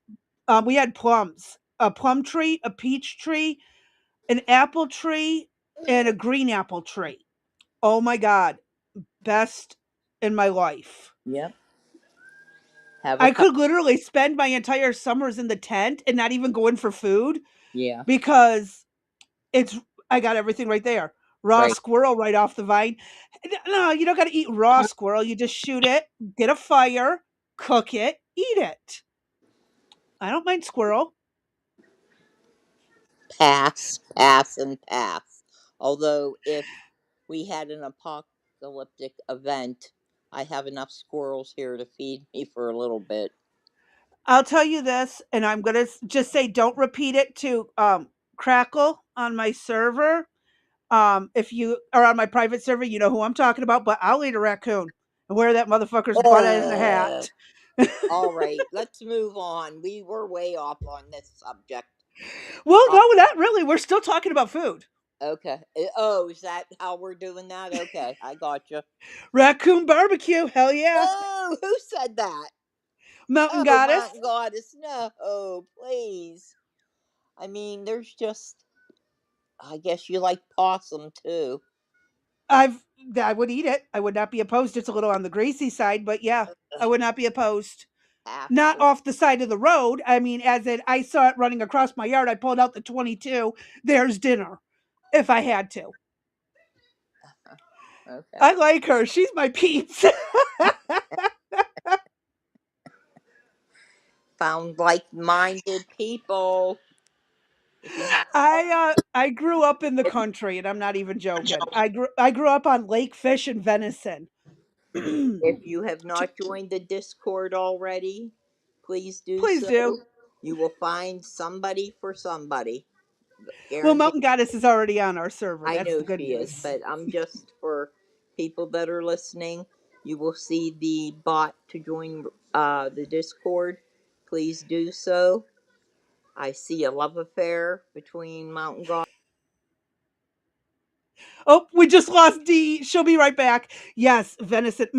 we had plums, a plum tree, a peach tree, an apple tree, and a green apple tree. Oh my God, best in my life. Yep. Have a I cup. could literally spend my entire summers in the tent and not even go in for food Yeah. because it's I got everything right there. raw Right. squirrel right off the vine. No, you don't got to eat raw squirrel. You just shoot it, get a fire, cook it, eat it. I don't mind squirrel. Pass, pass, and pass. Although, if we had an apocalyptic event, I have enough squirrels here to feed me for a little bit. I'll tell you this, and I'm gonna just say, don't repeat it to Crackle on my server. If you are on my private server, you know who I'm talking about. But I'll eat a raccoon and wear that motherfucker's butt as a Uh, hat. all right, let's move on. We were way off on this subject. Well, Uh, no, not really. We're still talking about food. okay. Oh, is that how we're doing that? Okay, I gotcha. Raccoon barbecue, hell yeah. Oh, who said that? Mountain Oh, goddess. Mountain Goddess, no, oh, please. I mean, there's just. I guess you like possum too. I've I would eat it. I would not be opposed. It's a little on the greasy side, but yeah, I would not be opposed. Not After. off the side of the road. I mean, as in, I saw it running across my yard. I pulled out the 22. There's dinner, if I had to. Okay. I like her. She's my peeps. Found like minded people. If you have I grew up in the country, and I'm not even joking. I grew up on lake fish and venison. if you have T- not joined the Discord already, please do Please so. do. You will find somebody for somebody. Well, Guaranteed. Mountain Goddess is already on our server. I That's know the good she is, news. but I'm just for people that are listening. You will see the bot to join the Discord. Please do so. I see a love affair between Mountain God. Oh, we just lost D. She'll be right back. Yes, venison.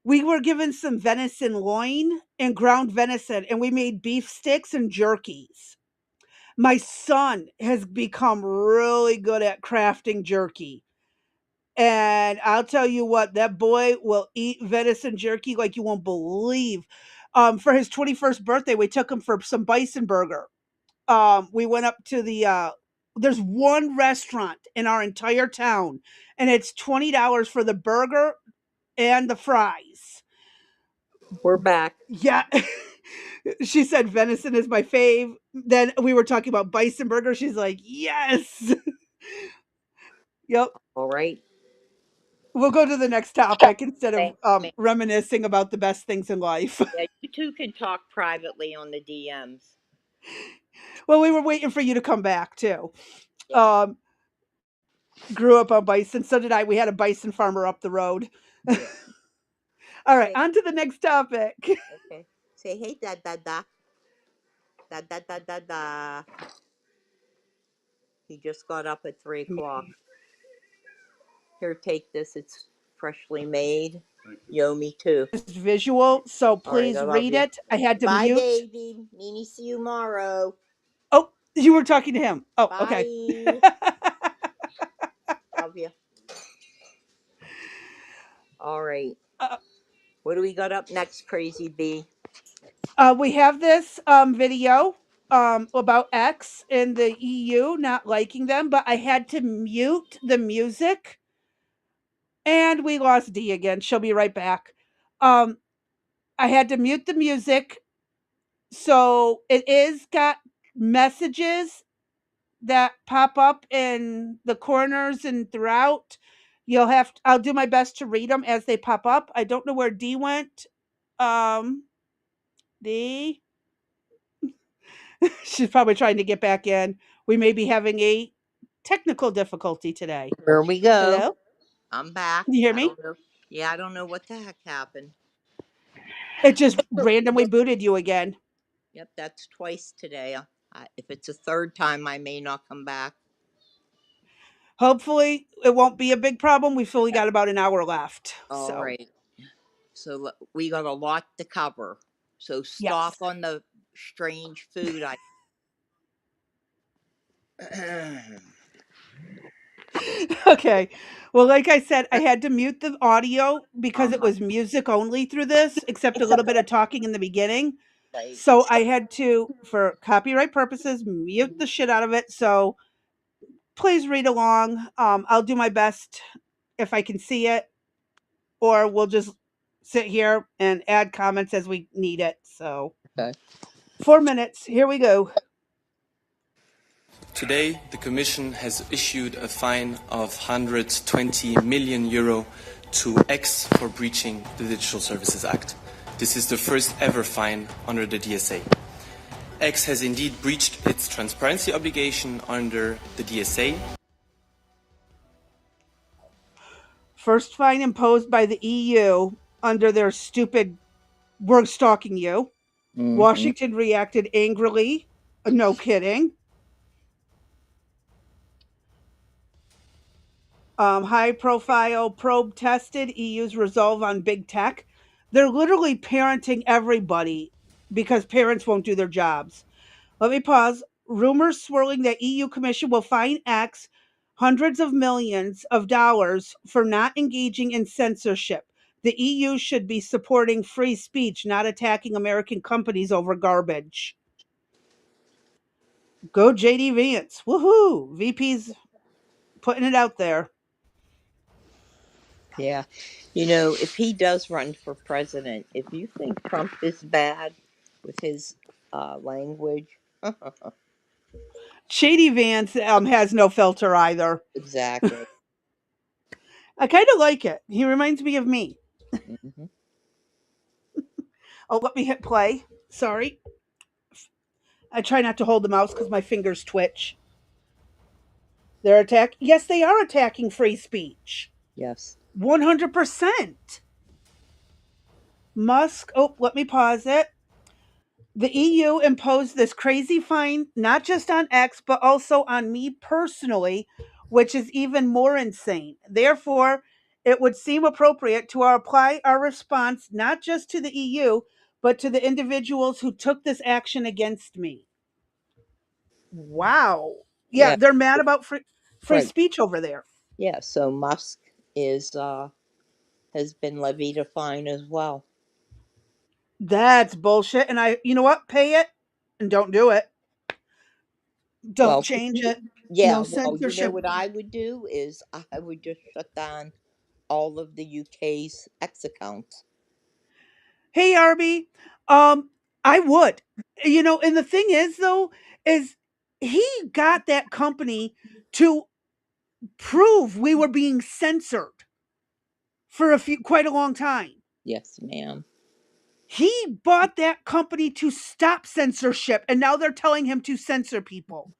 We were given some venison loin and ground venison, and we made beef sticks and jerkies. My son has become really good at crafting jerky. And I'll tell you what, that boy will eat venison jerky like you won't believe. For his 21st birthday, we took him for some bison burger. We went up to there's one restaurant in our entire town, and it's $20 for the burger and the fries. We're back. Yeah. She said venison is my fave. Then we were talking about bison burger. She's like, yes. Yep. All right. We'll go to the next topic instead of Thanks, ma'am. reminiscing about the best things in life. Yeah, you two can talk privately on the DMs. Well, we were waiting for you to come back too. Yeah. Um, grew up on bison. So did I. We had a bison farmer up the road. Yeah. All right, Say on to the next topic. okay. Say hey da da da da da da da da. He just got up at 3 o'clock. Here, take this. It's freshly made. Yo, me too. Just visual, so All right. I please love read you. it. I had to Bye, mute. baby. Nini, see you tomorrow. Oh, you were talking to him. Oh, okay. Bye. Love you. All right. uh, What do we got up next, Crazy B? we have this video about X in the EU not liking them, but I had to mute the music, and we lost D again. She'll be right back. Um, I had to mute the music, so it is got messages that pop up in the corners and throughout. I'll do my best to read them as they pop up. I don't know where D went. Um, D, she's probably trying to get back in. We may be having a technical difficulty today. Here we go. Hello? I'm back. Can you hear I me? don't know. Yeah, I don't know what the heck happened. It just randomly booted you again. Yep, that's twice today. If it's a third time, I may not come back. Hopefully, it won't be a big problem. We've only got about an hour left. All So, right. So we got a lot to cover. So stop yes. on the strange food. I. Okay. Well, like I said, I had to mute the audio because it Uh-huh. was music only through this, except a little bit of talking in the beginning. Right. So I had to, for copyright purposes, mute the shit out of it. So please read along. I'll do my best if I can see it, or we'll just sit here and add comments as we need it. So, Okay. 4 minutes. Here we go. Today, the Commission has issued a fine of 120 million euro to X for breaching the Digital Services Act. This is the first ever fine under the DSA. X has indeed breached its transparency obligation under the DSA. First fine imposed by the EU under their stupid "we're stalking you." Mm-hmm. Washington reacted angrily. No kidding. High profile probe tested EU's resolve on big tech. They're literally parenting everybody because parents won't do their jobs. Let me pause. Rumors swirling that EU Commission will fine X hundreds of millions of dollars for not engaging in censorship. The EU should be supporting free speech, not attacking American companies over garbage. Go JD Vance. Woohoo. VP's putting it out there. Yeah. If he does run for president, if you think Trump is bad with his language, Shady Vance has no filter either. exactly. I kind of like it. He reminds me of me. Mm-hmm. Oh, let me hit play. Sorry. I try not to hold the mouse because my fingers twitch. They're attacking. Yes, they are attacking free speech. Yes. 100%. Musk. Oh, let me pause it. The EU imposed this crazy fine, not just on X, but also on me personally, which is even more insane. Therefore, it would seem appropriate to apply our response not just to the EU, but to the individuals who took this action against me. Wow. Yeah, Yeah. they're mad about free Right. speech over there. Yeah. So Musk is has been levied a fine as well. That's bullshit. And you know what? Pay it and don't do it. Don't Well, change it. yeah. No Well, censorship. what I would do is I would just shut down all of the UK's X accounts. Hey, Arby, I would. And the thing is, though, is he got that company to prove we were being censored for quite a long time. Yes, ma'am. He bought that company to stop censorship, and now they're telling him to censor people.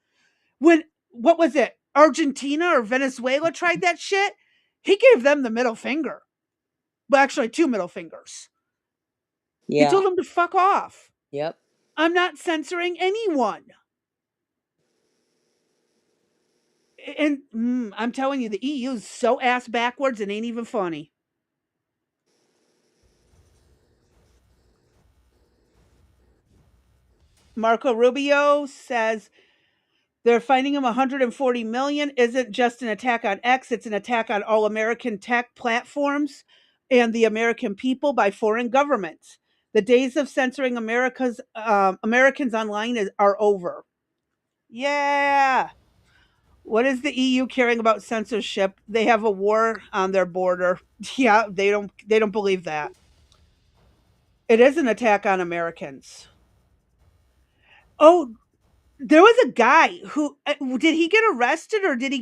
When, what was it, Argentina or Venezuela tried that shit, he gave them the middle finger. Well, actually, two middle fingers. He Yeah. told them to fuck off. Yep. I'm not censoring anyone. And I'm telling you, the EU's so ass backwards it ain't even funny. Marco Rubio says they're finding him 140 million isn't just an attack on X, it's an attack on all American tech platforms and the American people by foreign governments. The days of censoring Americans online are over. Yeah. What is the EU caring about censorship? They have a war on their border. Yeah, they don't believe that. It is an attack on Americans. Oh, there was a guy who did he get arrested or did he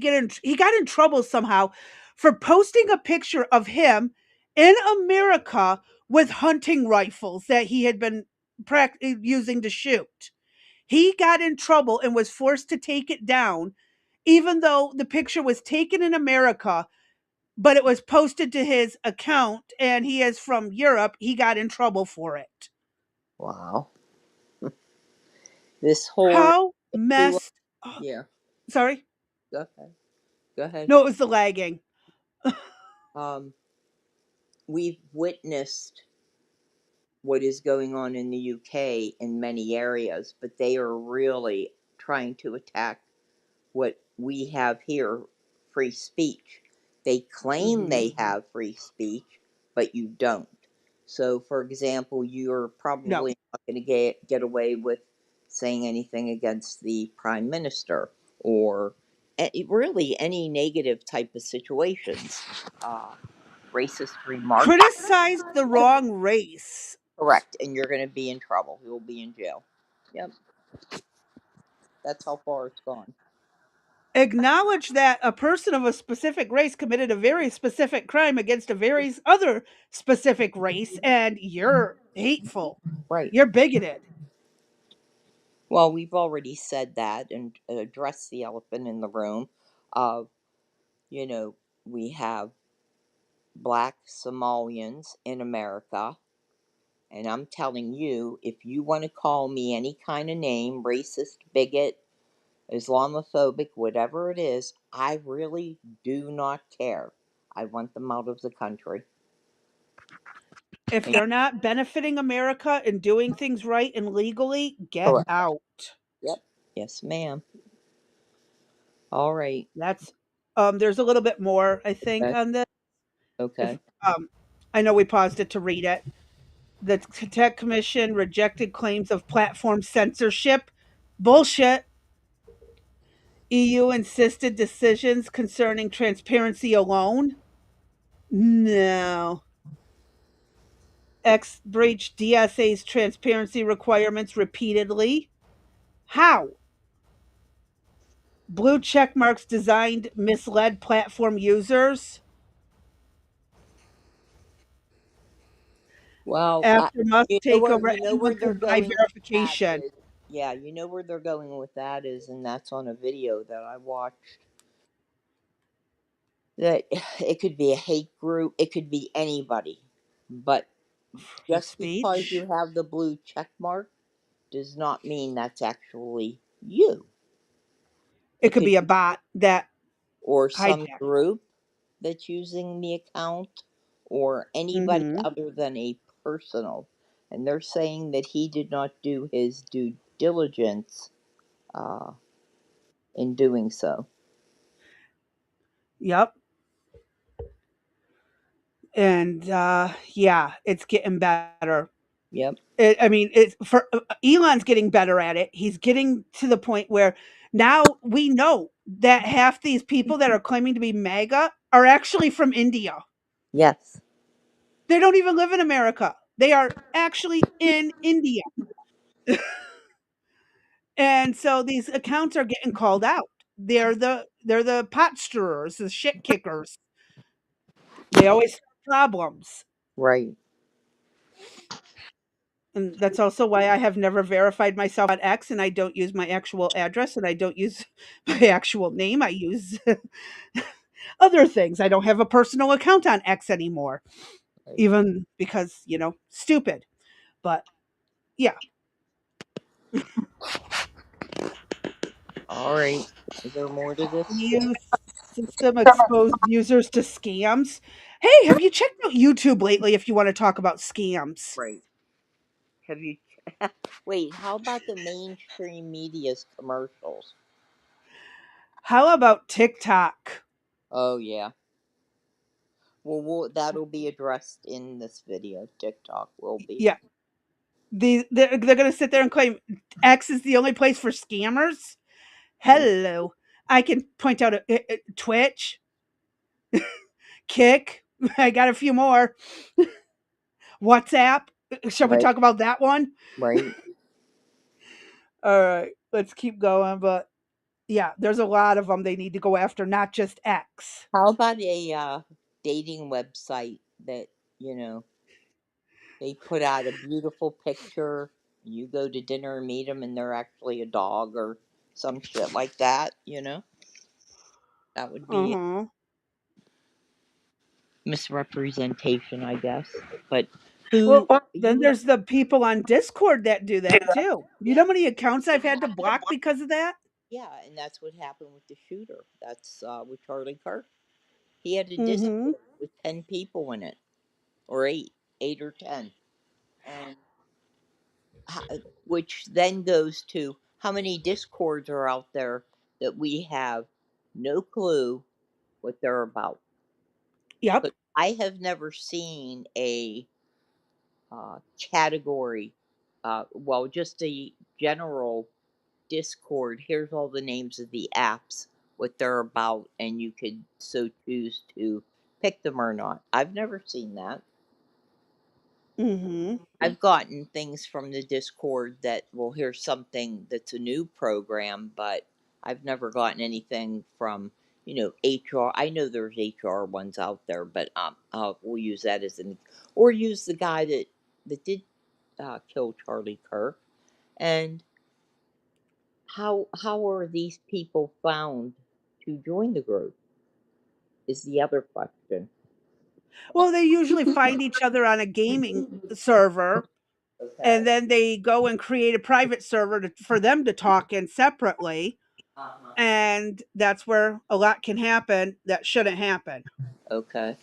got in trouble somehow for posting a picture of him in America with hunting rifles that he had been using to shoot. He got in trouble and was forced to take it down even though the picture was taken in America, but it was posted to his account and he is from Europe. He got in trouble for it. Wow. This whole How issue. messed Yeah. Sorry? Go ahead. Go ahead. No, it was the lagging. Um, we've witnessed what is going on in the UK in many areas, but they are really trying to attack what we have here, free speech. They claim Mhm. they have free speech, but you don't. So, for example, you're No. probably not going to get away with saying anything against the prime minister or really any negative type of situations. Uh, Racist remarks. Criticize the wrong race. Correct, and you're going to be in trouble. You'll be in jail. Yep, that's how far it's gone. Acknowledge that a person of a specific race committed a very specific crime against a very other specific race, and you're hateful. Right. You're bigoted. Well, we've already said that and addressed the elephant in the room. Uh, you know, we have black Somalians in America. And I'm telling you, if you want to call me any kind of name, racist, bigot, Islamophobic, whatever it is, I really do not care. I want them out of the country. If And they're not benefiting America and doing things right and legally, get correct. out. Yep. Yes, ma'am. All right. That's there's a little bit more, I think, Okay. on this. If Okay. I know we paused it to read it. The Tech Commission rejected claims of platform censorship. Bullshit. EU insisted decisions concerning transparency alone. No. X breached DSA's transparency requirements repeatedly. How? Blue check marks designed misled platform users. Well, After Musk you know where takeover, where anyone they're could buy going with that verification. is. Yeah, you know where they're going with that is, and that's on a video that I watched. That it could be a hate group, it could be anybody, but Free just because you speech. have the blue check mark does not mean that's actually you. It It could could be a be bot that or some hijacked. group that's using the account or anybody Mm-hmm. other than a personal. And they're saying that he did not do his due diligence uh, in doing so. Yep. And yeah, it's getting better. Yep. I mean, it's for Elon's getting better at it. He's getting to the point where now we know that half these people that are claiming to be MAGA are actually from India. Yes. They don't even live in America. They are actually in India. And so these accounts are getting called out. They're the pot stirrers, the shit kickers. They always have problems. Right. And that's also why I have never verified myself on X, and I don't use my actual address, and I don't use my actual name. I use other things. I don't have a personal account on X anymore, Right. even because, stupid. But yeah, All right. Is there more to this? EU system exposed users to scams. Hey, have you checked out YouTube lately if you want to talk about scams? Right. Have you? Wait. How about the mainstream media's commercials? How about TikTok? Oh yeah. Well, that'll be addressed in this video. TikTok will be. Yeah, they're going to sit there and claim X is the only place for scammers. Right. Hello. I can point out Twitch, Kick. I got a few more. WhatsApp. Shall we Right. talk about that one? Right. All right, let's keep going. But yeah, there's a lot of them they need to go after, not just X. How about a dating website that you know they put out a beautiful picture? You go to dinner and meet them, and they're actually a dog or some shit like that. That would Uh be huh. misrepresentation, I guess. But Well, who then you know? there's the people on Discord that do that too. You know how many accounts I've had to block because of that? Yeah, and that's what happened with the shooter. That's with Charlie Kirk. He had a Mm-hmm. Discord with 10 people in it, or eight or 10, and which then goes to how many Discords are out there that we have no clue what they're about. Yep. But I have never seen a category, just a general Discord. Here's all the names of the apps what they're about, and you could so choose to pick them or not. I've never seen that. Mhm. I've gotten things from the Discord that, well, here's something that's a new program, but I've never gotten anything from, HR. I know there's HR ones out there, but we'll use that as or use the guy that did kill Charlie Kirk. And how are these people found to join the group is the other question. Well, they usually find each other on a gaming server, and Okay. then they go and create a private server for them to talk in separately, Uh-huh. and that's where a lot can happen that shouldn't happen. Okay.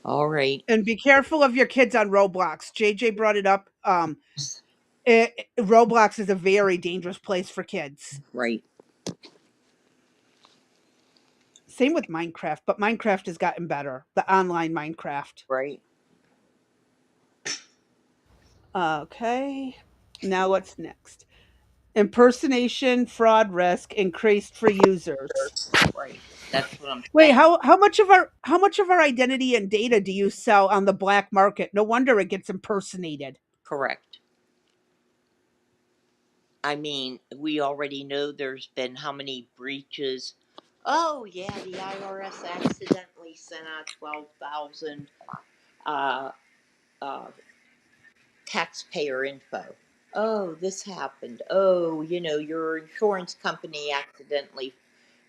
All right. And be careful of your kids on Roblox. JJ brought it up. Roblox is a very dangerous place for kids. Right. Same with Minecraft, but Minecraft has gotten better. The online Minecraft. Right. Okay. Now what's next? Impersonation fraud risk increased for users. Right. That's what I'm Wait, saying. how much of our identity and data do you sell on the black market? No wonder it gets impersonated. Correct. I mean, we already know there's been how many breaches. Oh yeah, the IRS accidentally sent out 12,000 uh, uh, taxpayer info. Oh, this happened. Oh, your insurance company accidentally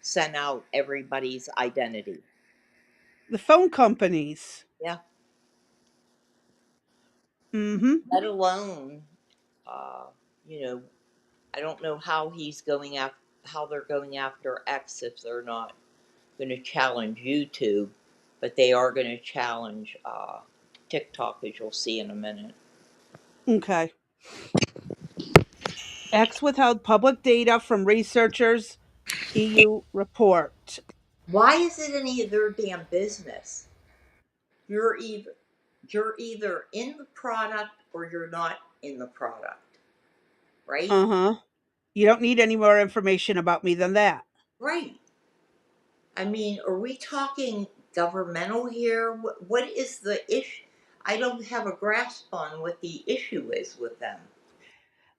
sent out everybody's identity. The phone companies. Yeah. Mhm. Let alone, uh, you know, I don't know how they're going after X if they're not going to challenge YouTube, but they are going to challenge TikTok, as you'll see in a minute. Okay. X withheld public data from researchers EU report. Why is it any of their damn business? You're either you're either in the product or you're not in the product, right? Uh-huh. You don't need any more information about me than that. Right. I mean, are we talking governmental here? What is the issue? I don't have a grasp on what the issue is with them.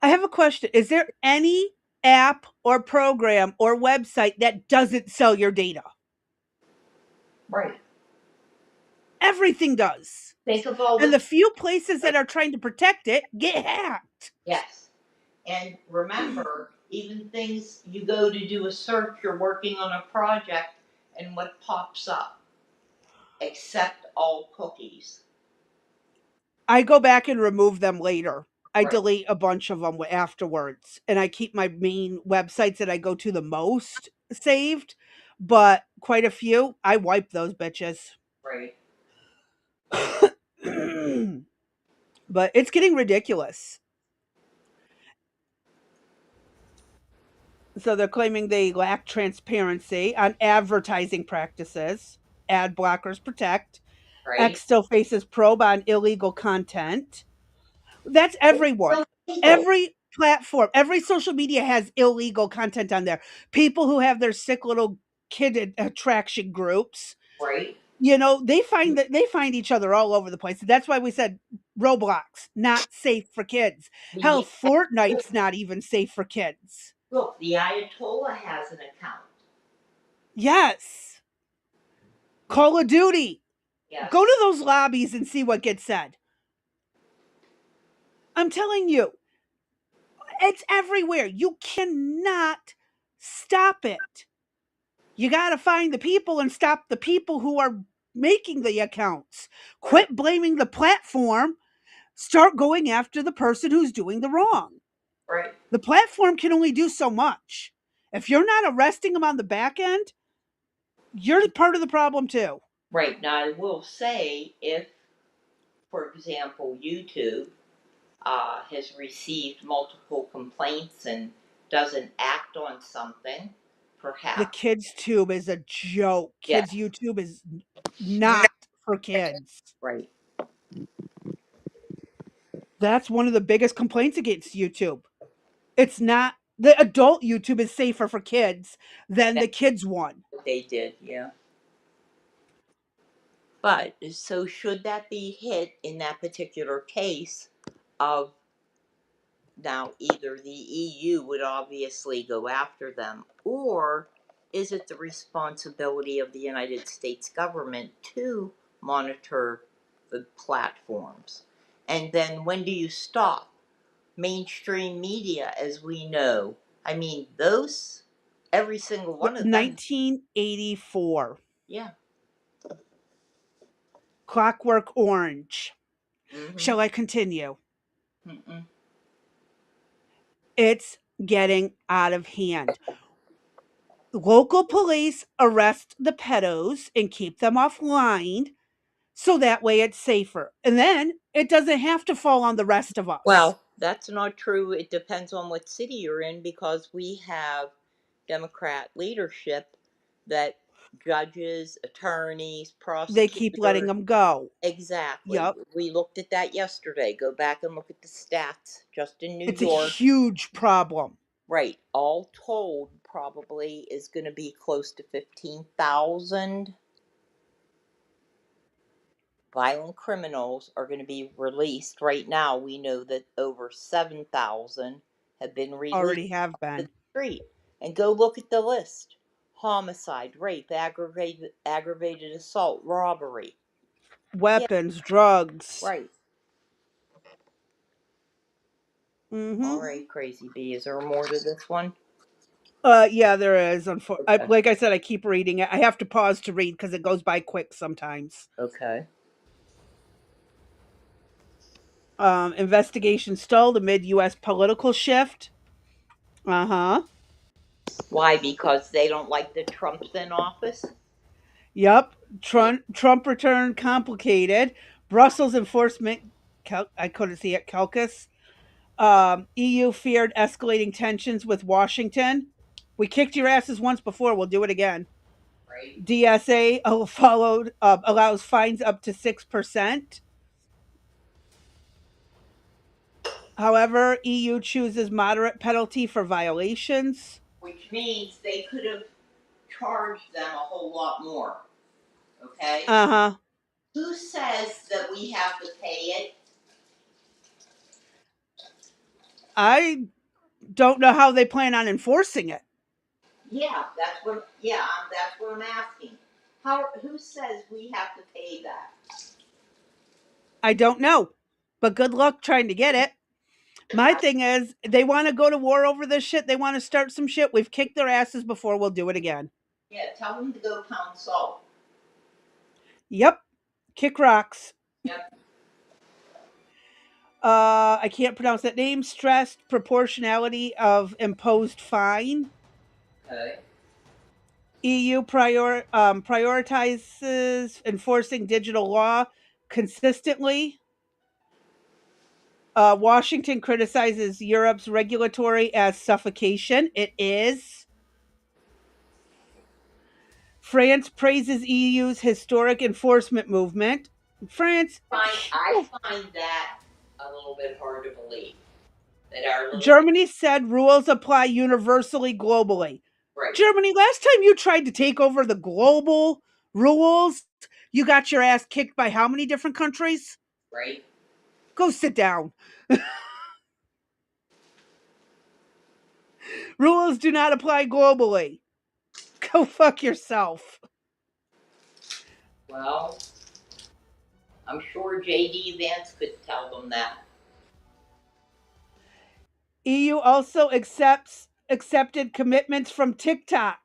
I have a question. Is there any app or program or website that doesn't sell your data? Right. Everything does. Think of all And the the few places that are trying to protect it get hacked. yes. And remember, even things you go to do a search, you're working on a project, and what pops up? Accept all cookies. I go back and remove them later. I Right. delete a bunch of them afterwards, and I keep my main websites that I go to the most saved, but quite a few, I wipe those bitches. Right. But it's getting ridiculous. So they're claiming they lack transparency on advertising practices. Ad blockers protect. Right. X still faces probe on illegal content. That's everyone. It's illegal. Every platform, every social media has illegal content on there. People who have their sick little kid attraction groups, Right. they find each other all over the place. That's why we said Roblox not safe for kids. Hell, The Fortnite's not even safe for kids. look, the Ayatollah has an account. Yes. Call of Duty. Go Yes. to those lobbies and see what gets said. I'm telling you, it's everywhere. You cannot stop it. You got to find the people and stop the people who are making the accounts. Right. Quit blaming the platform. Start going after the person who's doing the wrong. Right. The platform can only do so much. If you're not arresting them on the back end, you're part of the problem too. Right. Now I will say if, for example, YouTube has received multiple complaints and doesn't act on something, The perhaps. kids tube is a joke. Yeah. Kids YouTube is not for kids. Right. That's one of the biggest complaints against YouTube. It's not The adult YouTube is safer for kids than That's the kids one. what they did, yeah. But so should that be hit in that particular case of now either the EU would obviously go after them, or is it the responsibility of the United States government to monitor the platforms? And then when do you stop? Mainstream media, as we know, I mean, those, every single one of them, 1984. yeah. Clockwork Orange. Mm-hmm. Shall I continue? Mm-mm. It's getting out of hand. Local police arrest the pedos and keep them offline so that way it's safer. And then it doesn't have to fall on the rest of us. Well, that's not true. It depends on what city you're in because we have Democrat leadership that judges, attorneys, They keep letting prosecutors. them go. Exactly. Yep. We looked at that yesterday. Go back and look at the stats just in New It's a York. huge problem. Right. All told, probably is going to be close to 15,000 violent criminals are going to be released. Right now, we know that over 7,000 have been released Already have to the been. street. And go look at the list: homicide, rape, aggravated assault, robbery. Yeah, Weapons, drugs. right. All Mm-hmm. right, Crazy B. Is there more to this one? Yeah, there is. Okay. Like I said, I keep reading it. I have to pause to read because it goes by quick sometimes. Okay. Investigation stalled amid U.S. political shift. Uh huh. Why? Because they don't like the Trumps in office? Yep. Yeah, Trump return complicated. Brussels enforcement. I couldn't see it. Caucus. EU feared escalating tensions with Washington. We kicked your asses once before. We'll do it again. right. DSA followed allows fines up to 6%. However, EU chooses moderate penalty for violations. Which means they could have charged them a whole lot more. Okay? Uh huh. Who says that we have to pay it? I don't know how they plan on enforcing it. That's what I'm asking. Who says we have to pay that? I don't know. But good luck trying to get it. My thing is, they want to go to war over this shit. They want to start some shit. We've kicked their asses before. We'll do it again. Yeah, tell them to go pound salt. Yep. Kick rocks. Yep. I can't pronounce that name. Stressed proportionality of imposed fine. Okay. EU prioritizes enforcing digital law consistently. Washington criticizes Europe's regulatory as suffocation. It is. France praises EU's historic enforcement movement. France, I find that a little bit hard to believe. That our little Germany said rules apply universally globally. right, Germany, last time you tried to take over the global rules, you got your ass kicked by how many different countries? right. Go sit down. Rules do not apply globally. Go fuck yourself. Well, I'm sure JD Vance could tell them that. EU also accepted commitments from TikTok.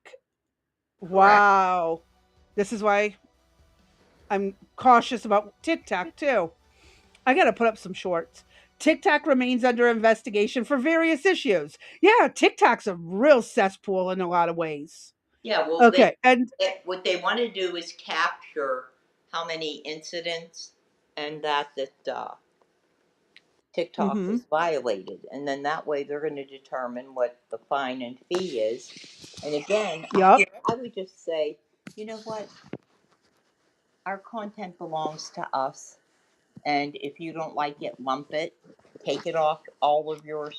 Correct. Wow. This is why I'm cautious about TikTok too. I got to put up some shorts. TikTok remains under investigation for various issues. Yeah, TikTok's a real cesspool in a lot of ways. Yeah, well, Okay, and what they want to do is capture how many incidents and TikTok mhm. has violated, and then that way they're going to determine what the fine and fee is. And again, Yep. I would just say, you know what? Our content belongs to us, and if you don't like it, lump it. take it off all of your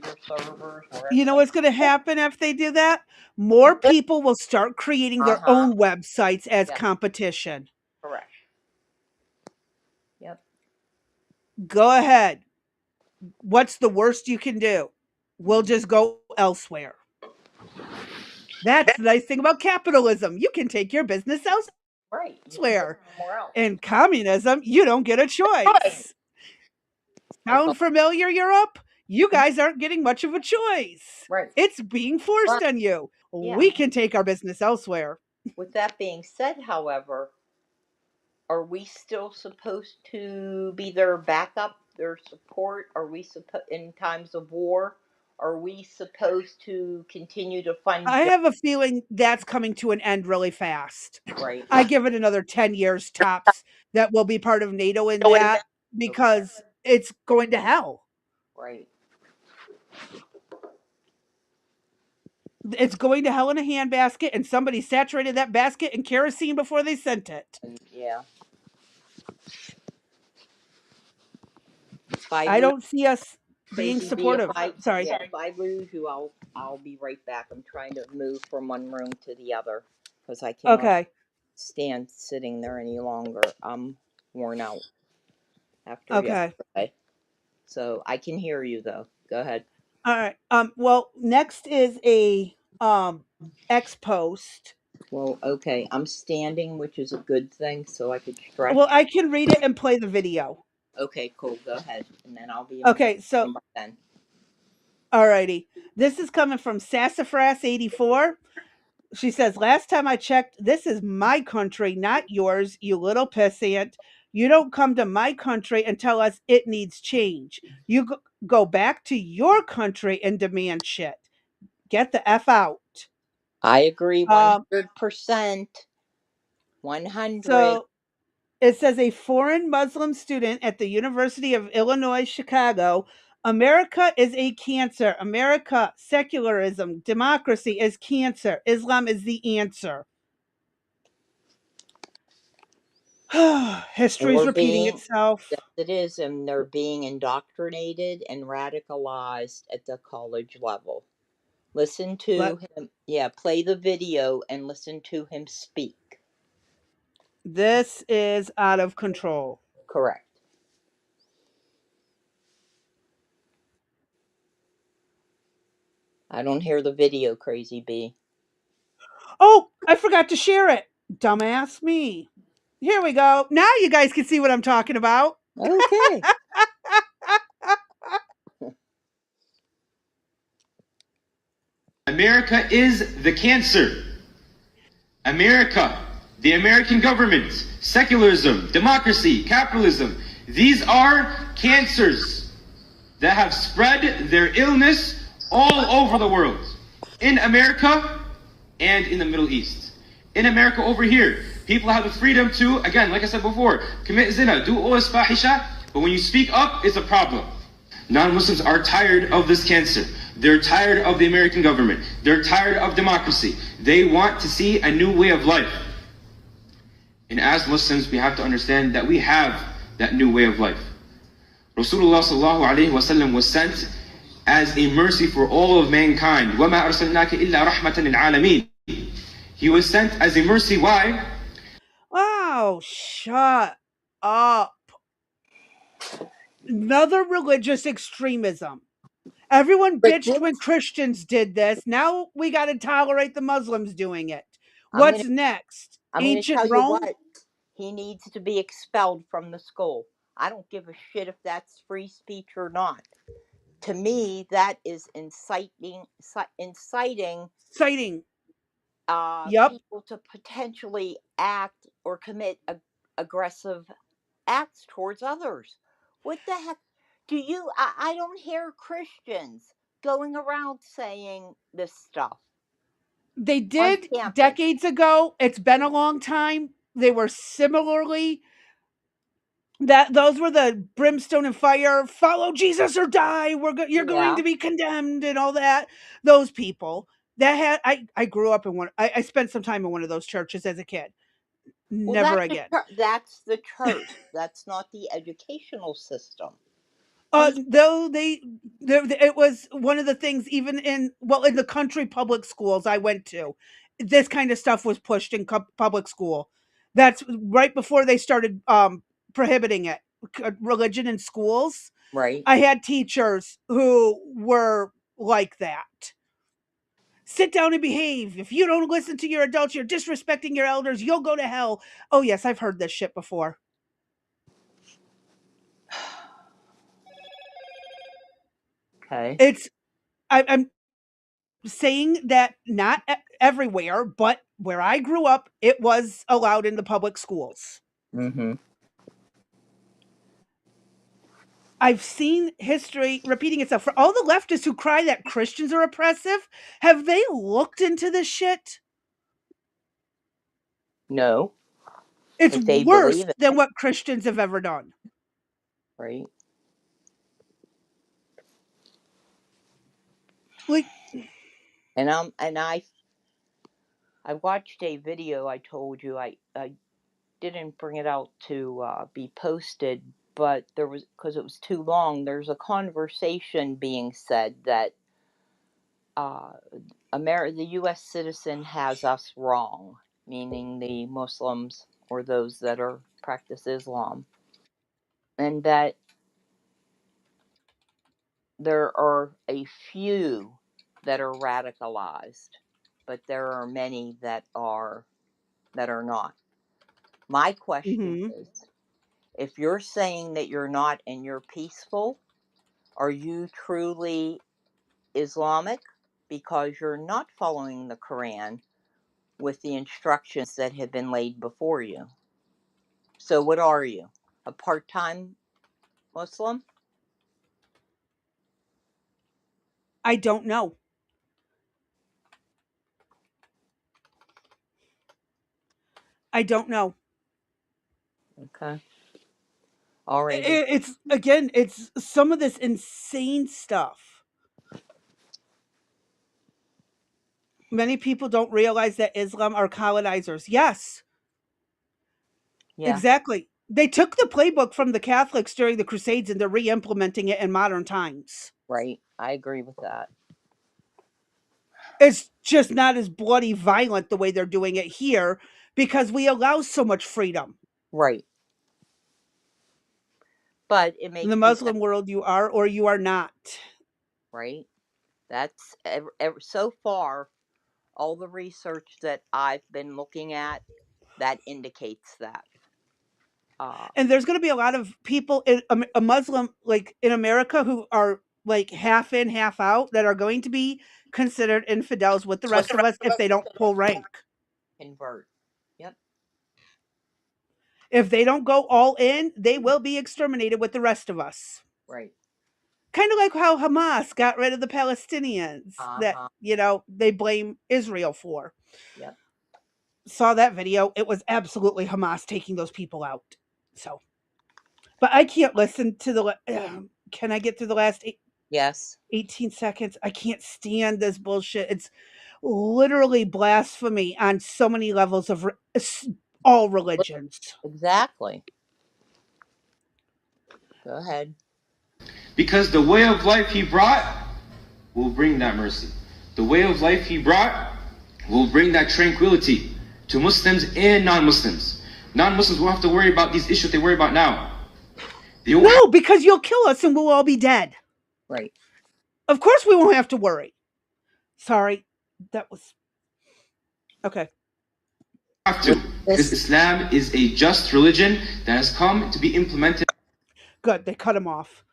your servers, You wherever know they. what's going to happen if they do that? More people will start creating Uh their huh. own websites as Yep. competition. Correct. Yep. Go ahead. What's the worst you can do? We'll just go elsewhere. That's the nice thing about capitalism. You can take your business Right. You can go elsewhere. somewhere else. In communism, you don't get a Right. choice. That's all. Sound familiar, Europe? You guys aren't getting much of a choice. Right. It's being forced Right. on you. Yeah. We can take our business elsewhere. With that being said, however, are we still supposed to be their backup, their support? Are we supposed in times of war? Are we supposed to continue to fund I have a feeling that's coming to an end really fast. right? I give it another 10 years tops that we'll be part of NATO in that Okay. because it's going to hell. Right. It's going to hell in a handbasket, and somebody saturated that basket in kerosene before they sent it. And yeah. If I I lose don't see us being crazy B, if supportive. I Sorry. yeah, if I lose you, I'll be right back. I'm trying to move from one room to the other because I cannot Okay. stand sitting there any longer. I'm worn out after Okay. yesterday. So I can hear you though. Go ahead. All right. Well, next is a X post. Well, okay. I'm standing, which is a good thing, so I could Well, stretch. I can read it and play the video. Okay, cool. Go ahead, and then I'll be in my Okay, so room by then. alrighty. This is coming from Sassafras84. She says, "Last time I checked, this is my country, not yours, you little pissant. You don't come to my country and tell us it needs change. You go back to your country and demand shit. Get the F out." I agree Um, 100%. 100. so it says a foreign Muslim student at the University of Illinois, Chicago. America is a cancer. America, secularism, democracy is cancer. Islam is the answer. And History's we're repeating being, itself. yes, it is, and they're being indoctrinated and radicalized at the college level. Listen to Let him. Yeah, play the video and listen to him speak. This is out of control. Correct. I don't hear the video, Crazy B. Oh, I forgot to share it. Dumbass me. Here we go. Now you guys can see what I'm talking about. Okay. America is the cancer. America, the American government, secularism, democracy, capitalism, these are cancers that have spread their illness all over the world. In America and in the Middle East. In America over here, people have the freedom to, again, like I said before, commit zina, do os fahisha, but when you speak up, it's a problem. Non-Muslims are tired of this cancer. They're tired of the American government. They're tired of democracy. They want to see a new way of life. And as Muslims, we have to understand that we have that new way of life. Rasulullah sallallahu alaihi wasallam was sent as a mercy for all of mankind. وَمَا أَرْسَلْنَاكَ إِلَّا رَحْمَةً لِلْعَالَمِينَ. He was sent as a mercy. Why? Wow, shut up. Another religious extremism. Everyone bitched when Christians, Christians did this. Now we got to tolerate the Muslims doing it. I'm gonna What's next? I'm gonna Ancient tell you Rome? what. He needs to be expelled from the school. I don't give a shit if that's free speech or not. To me, that is inciting Citing. Yep. people to potentially act or commit aggressive acts towards others. What the heck? I don't hear Christians going around saying this stuff They on did campus. decades ago. It's been a long time. They were similarly that those were the brimstone and fire, follow Jesus or die. You're going Yeah. to be condemned and all that. Those people that had I grew up in one. I spent some time in one of those churches as a kid. Well, Never again. that's the church. That's not the educational system. Who's Though it was one of the things even in the country public schools I went to, this kind of stuff was pushed in public school. That's right before they started prohibiting it, religion in schools. right? I had teachers who were like that. Sit down and behave. If you don't listen to your adults, you're disrespecting your elders, you'll go to hell. Oh yes, I've heard this shit before. Okay. It's I'm saying that not everywhere, but where I grew up, it was allowed in the public schools. Mm-hmm. I've seen history repeating itself. For all the leftists who cry that Christians are oppressive, have they looked into this shit? No, It's but they worse believe it, than what Christians have ever done. right? Like, and I watched a video. I told you I didn't bring it out to be posted, but there was, because it was too long. There's a conversation being said that uh, the U.S. citizen has us wrong, meaning the Muslims or those that are practice Islam, and that there are a few that are radicalized, but there are many that are not. My question mhm. is, if you're saying that you're not and you're peaceful, are you truly Islamic because you're not following the Quran with the instructions that have been laid before you? So what are you? A part-time Muslim? I don't know. I don't know. Okay. Alrighty. It's again, it's some of this insane stuff. Many people don't realize that Islam are colonizers. Yes, Yeah, exactly. They took the playbook from the Catholics during the Crusades and they're re-implementing it in modern times. right. I agree with that. It's just not as bloody violent the way they're doing it here because we allow so much freedom. Right. But it In the makes you think, Muslim world, you are or you are not. right? That's so far all the research that I've been looking at that indicates that. Uh, And there's going to be a lot of people in a Muslim, like in America, who are like half in, half out, that are going to be considered infidels with the rest of us if they don't pull rank. convert. Yep. If they don't go all in, they will be exterminated with the rest of us. Right. Kind of like how Hamas got rid of the Palestinians Uh that, huh. they blame Israel for. Yep. Saw that video. It was absolutely Hamas taking those people out. So, but I can't listen to can I get through the last Yes. 18 seconds? I can't stand this bullshit. It's literally blasphemy on so many levels of all religions. Exactly. Go ahead. Because the way of life he brought will bring that mercy. The way of life he brought will bring that tranquility to Muslims and non-Muslims. Non-Muslims won't have to worry about these issues they worry about now. They won't No, because you'll kill us and we'll all be dead. Right. Of course we won't have to worry. Sorry. That was okay. have With to. Because this, Islam is a just religion that has come to be implemented. Good. They cut him off.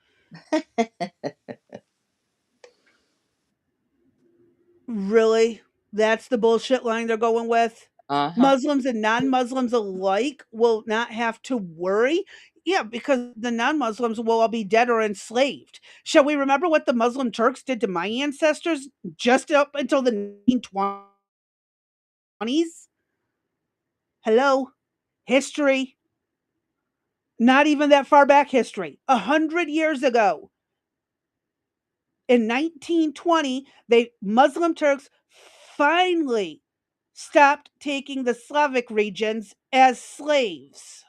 Really? That's the bullshit line they're going with? uh huh. Muslims and non-Muslims alike will not have to worry? Yeah, because the non-Muslims will all be dead or enslaved. Shall we remember what the Muslim Turks did to my ancestors just up until the 1920s? Hello? History. Not even that far back history. 100 years ago. In 1920, Muslim Turks finally stopped taking the Slavic regions as slaves.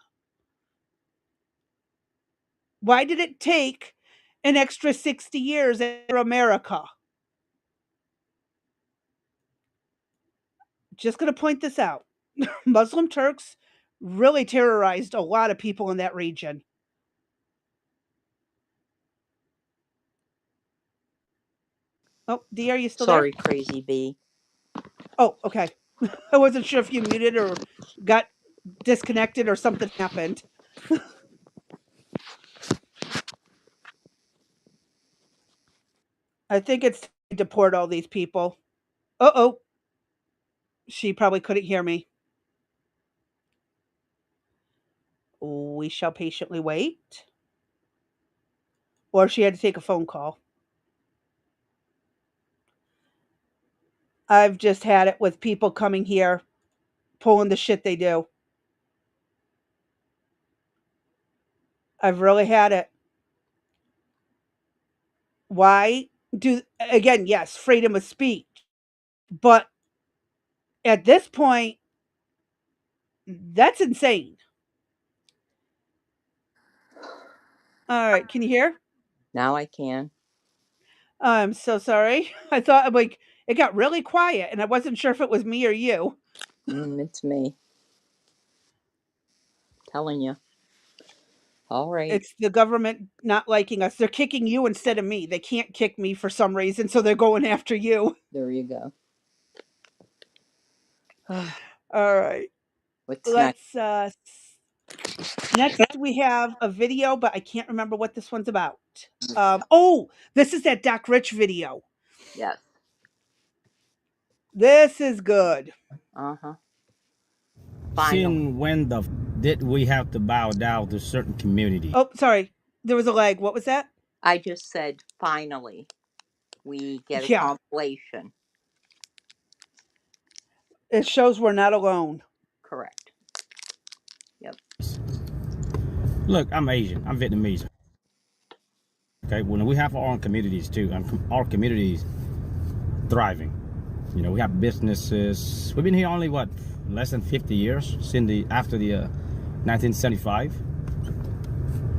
Why did it take an extra 60 years after America. Just going to point this out. Muslim Turks really terrorized a lot of people in that region. Oh, Dee, are you still there? Sorry, Crazy Bee. Oh, okay. I wasn't sure if you muted or got disconnected or something happened. I think it's time to deport all these people. Uh-oh. She probably couldn't hear me. We shall patiently wait. Or she had to take a phone call. I've just had it with people coming here, pulling the shit they do. I've really had it. Why do, again, yes, freedom of speech. But at this point, that's insane. All right, can you hear? Now I can. I'm so sorry. I thought like it got really quiet and I wasn't sure if it was me or you. It's me. Telling you. All right. It's the government not liking us. They're kicking you instead of me. They can't kick me for some reason, so they're going after you. There you go. All right. What's next? Let's next we have a video, but I can't remember what this one's about. Oh, this is that Doc Rich video. Yes. This is good. Uh-huh. Since when did we have to bow down to certain communities? Oh, sorry. There was a lag. What was that? I just said finally we get a Yeah. compilation. It shows we're not alone. Correct. Yep. Look, I'm Asian. I'm Vietnamese. Okay, when we have our own communities too, and our communities thriving. You know, we have businesses. We've been here only what, less than 50 years since after the 1975.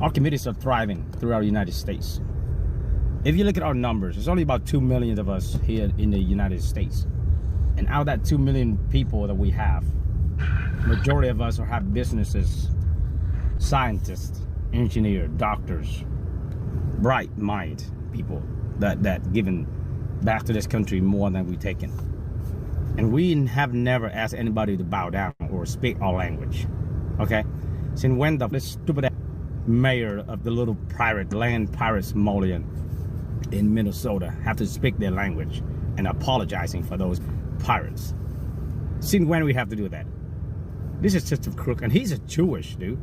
Our communities are thriving throughout the United States. If you look at our numbers, there's only about 2 million of us here in the United States. And out of that 2 million people that we have, majority of us have businesses, scientists, engineers, doctors, bright mind people that given back to this country more than we've taken. And we have never asked anybody to bow down or speak our language. Okay? Since when this stupid mayor of the little land pirate Somalian in Minnesota have to speak their language and apologizing for those pirates? Since when we have to do that? This is just a crook, and he's a Jewish dude.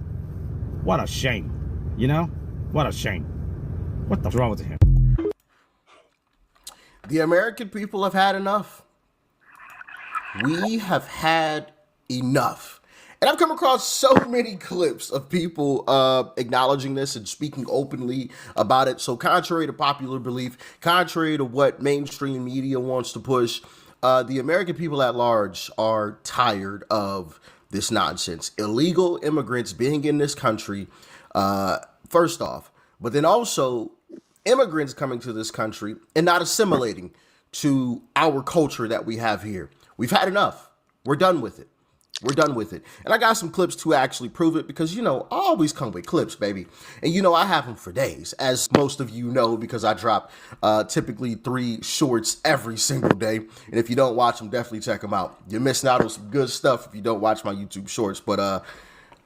What a shame, you know? What a shame. What the wrong with him? The American people have had enough. We have had enough. And I've come across so many clips of people acknowledging this and speaking openly about it. So contrary to popular belief, contrary to what mainstream media wants to push, the American people at large are tired of this nonsense. Illegal immigrants being in this country, first off, but then also immigrants coming to this country and not assimilating to our culture that we have here. We've had enough. We're done with it. We're done with it. And I got some clips to actually prove it because, you know, I always come with clips, baby. And, you know, I have them for days, as most of you know, because I drop typically 3 shorts every single day. And if you don't watch them, definitely check them out. You're missing out on some good stuff if you don't watch my YouTube shorts. But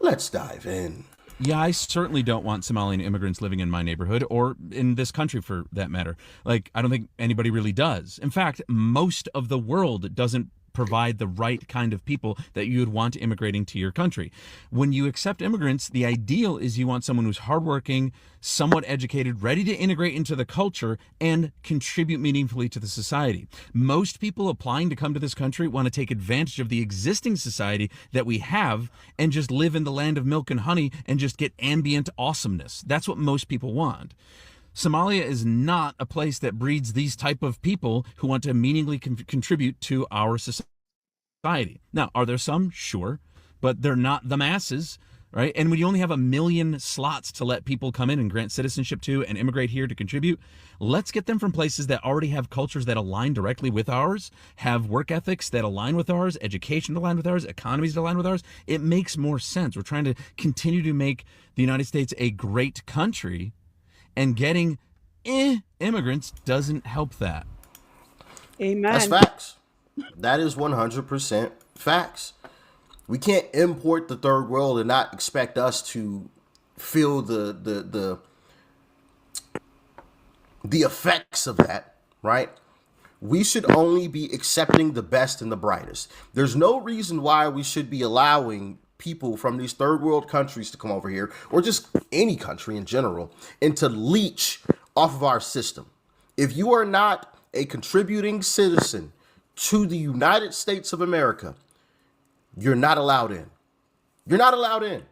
let's dive in. Yeah, I certainly don't want Somalian immigrants living in my neighborhood or in this country for that matter. Like, I don't think anybody really does. In fact, most of the world doesn't provide the right kind of people that you would want immigrating to your country. When you accept immigrants, the ideal is you want someone who's hardworking, somewhat educated, ready to integrate into the culture and contribute meaningfully to the society. Most people applying to come to this country want to take advantage of the existing society that we have and just live in the land of milk and honey and just get ambient awesomeness. That's what most people want. Somalia is not a place that breeds these type of people who want to meaningfully contribute to our society. Now, are there some? Sure, but they're not the masses. right? And when you only have 1 million slots to let people come in and grant citizenship to and immigrate here to contribute, let's get them from places that already have cultures that align directly with ours, have work ethics that align with ours, education that align with ours, economies that align with ours. It makes more sense. We're trying to continue to make the United States a great country, and getting immigrants doesn't help that. Amen. That's facts. That is 100% facts. We can't import the third world and not expect us to feel the effects of that, right? We should only be accepting the best and the brightest. There's no reason why we should be allowing people from these third world countries to come over here, or just any country in general, and to leech off of our system. If you are not a contributing citizen to the United States of America, you're not allowed in. You're not allowed in.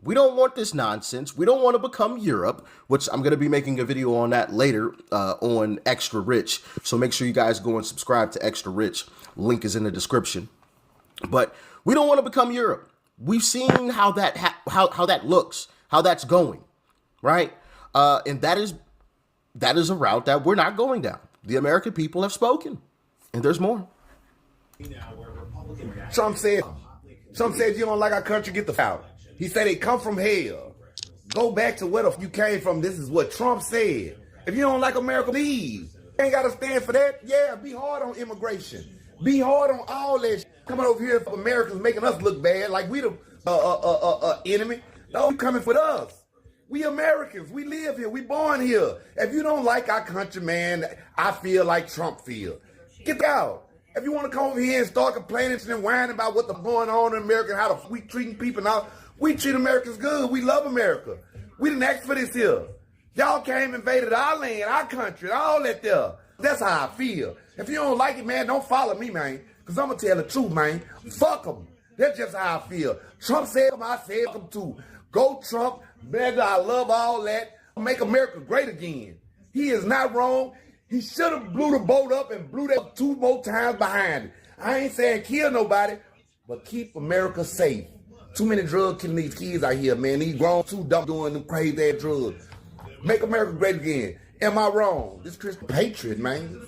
We don't want this nonsense. We don't want to become Europe, which I'm going to be making a video on that later on Extra Rich. So make sure you guys go and subscribe to Extra Rich. Link is in the description. But we don't want to become Europe. We've seen how that how that looks, how that's going, right? And that is a route that we're not going down. The American people have spoken, and there's more. Trump said you don't like our country, get the f out. He said they come from hell. Go back to where the f you came from. This is what Trump said. If you don't like America, leave. You ain't got to stand for that. Yeah, be hard on immigration. Be hard on all that coming over here for Americans making us look bad like we the enemy. No, you coming for us. We Americans. We live here. We born here. If you don't like our country, man, I feel like Trump feel. Get out. If you want to come over here and start complaining and whining about what's going on in America, how we treating people now, we treat Americans good. We love America. We didn't ask for this here. Y'all came invaded our land, our country, all that there. That's how I feel. If you don't like it, man, don't follow me, man. Because I'm going to tell the truth, man. Fuck them. That's just how I feel. Trump said them, I said them too. Go Trump. Man, I love all that. Make America great again. He is not wrong. He should have blew the boat up and blew that up 2 more times behind it. I ain't saying kill nobody, but keep America safe. Too many drugs killing these kids out here, man. These grown too dumb doing them crazy ass drugs. Make America great again. Am I wrong? This Christian patriot, man.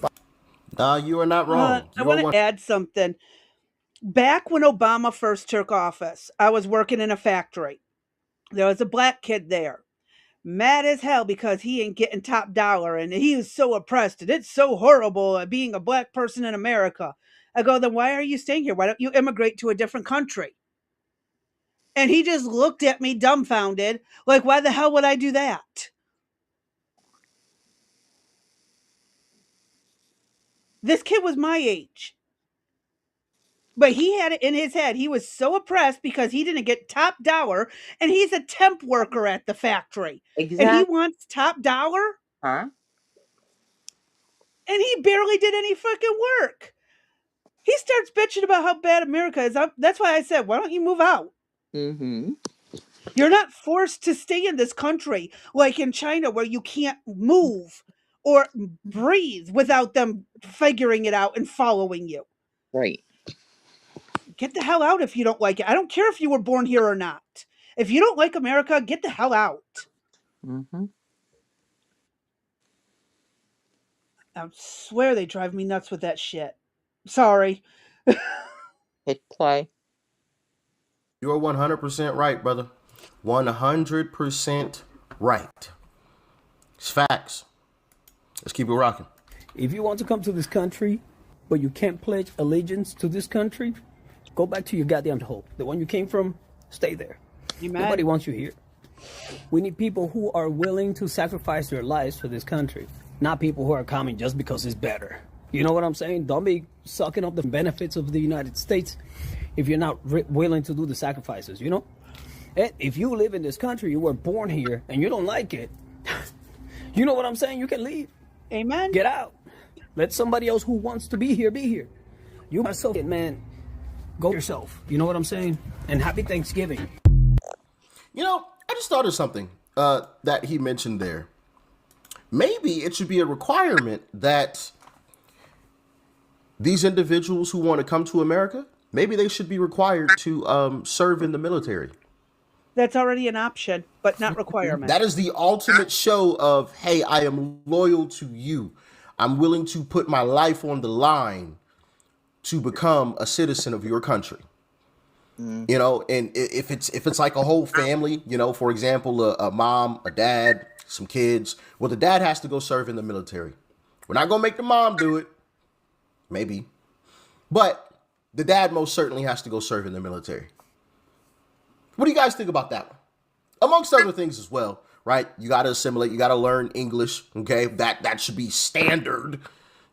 You are not wrong. I want to add something. Back when Obama first took office, I was working in a factory. There was a black kid there, mad as hell because he ain't getting top dollar, and he was so oppressed, and it's so horrible being a black person in America. I go, then why are you staying here? Why don't you immigrate to a different country? And he just looked at me dumbfounded, like, why the hell would I do that? This kid was my age. But he had it in his head. He was so oppressed because he didn't get top dollar, and he's a temp worker at the factory. Exactly. And he wants top dollar? Huh? And he barely did any fucking work. He starts bitching about how bad America is. That's why I said, why don't you move out? Mm-hmm. You're not forced to stay in this country like in China where you can't move or breathe without them figuring it out and following you. Right. Get the hell out if you don't like it. I don't care if you were born here or not. If you don't like America, get the hell out. Mm-hmm. I swear they drive me nuts with that shit. Sorry. Hit play. You're 100% right, brother. 100% right. It's facts. Let's keep it rocking. If you want to come to this country, but you can't pledge allegiance to this country, go back to your goddamn home. The one you came from, stay there. Amen. Nobody wants you here. We need people who are willing to sacrifice their lives for this country, not people who are coming just because it's better. You know what I'm saying? Don't be sucking up the benefits of the United States if you're not willing to do the sacrifices, you know? And if you live in this country, you were born here, and you don't like it, you know what I'm saying? You can leave. Amen. Get out. Let somebody else who wants to be here be here. You myself, man, go yourself. You know what I'm saying? And happy Thanksgiving. You know, I just thought of something that he mentioned there. Maybe it should be a requirement that these individuals who want to come to America, maybe they should be required to serve in the military. That's already an option, but not requirement. That is the ultimate show of, hey, I am loyal to you. I'm willing to put my life on the line to become a citizen of your country. You know, and if it's like a whole family, you know, for example, a mom, a dad, some kids, well, the dad has to go serve in the military. We're not gonna make the mom do it, maybe, but the dad most certainly has to go serve in the military. What do you guys think about that one? Amongst other things as well, right? You got to assimilate. You got to learn English. Okay, that should be standard.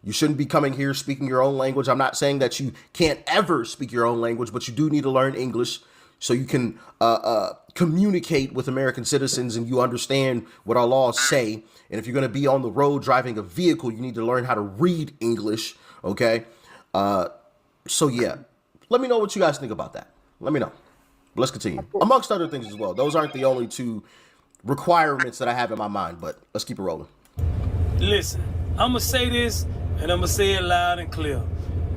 You shouldn't be coming here speaking your own language. I'm not saying that you can't ever speak your own language, but you do need to learn English so you can communicate with American citizens and you understand what our laws say. And if you're going to be on the road driving a vehicle, you need to learn how to read English. Okay, so yeah, let me know what you guys think about that. Let me know. Let's continue. Amongst other things as well. Those aren't the only two requirements that I have in my mind, but let's keep it rolling. Listen, I'm going to say this, and I'm going to say it loud and clear.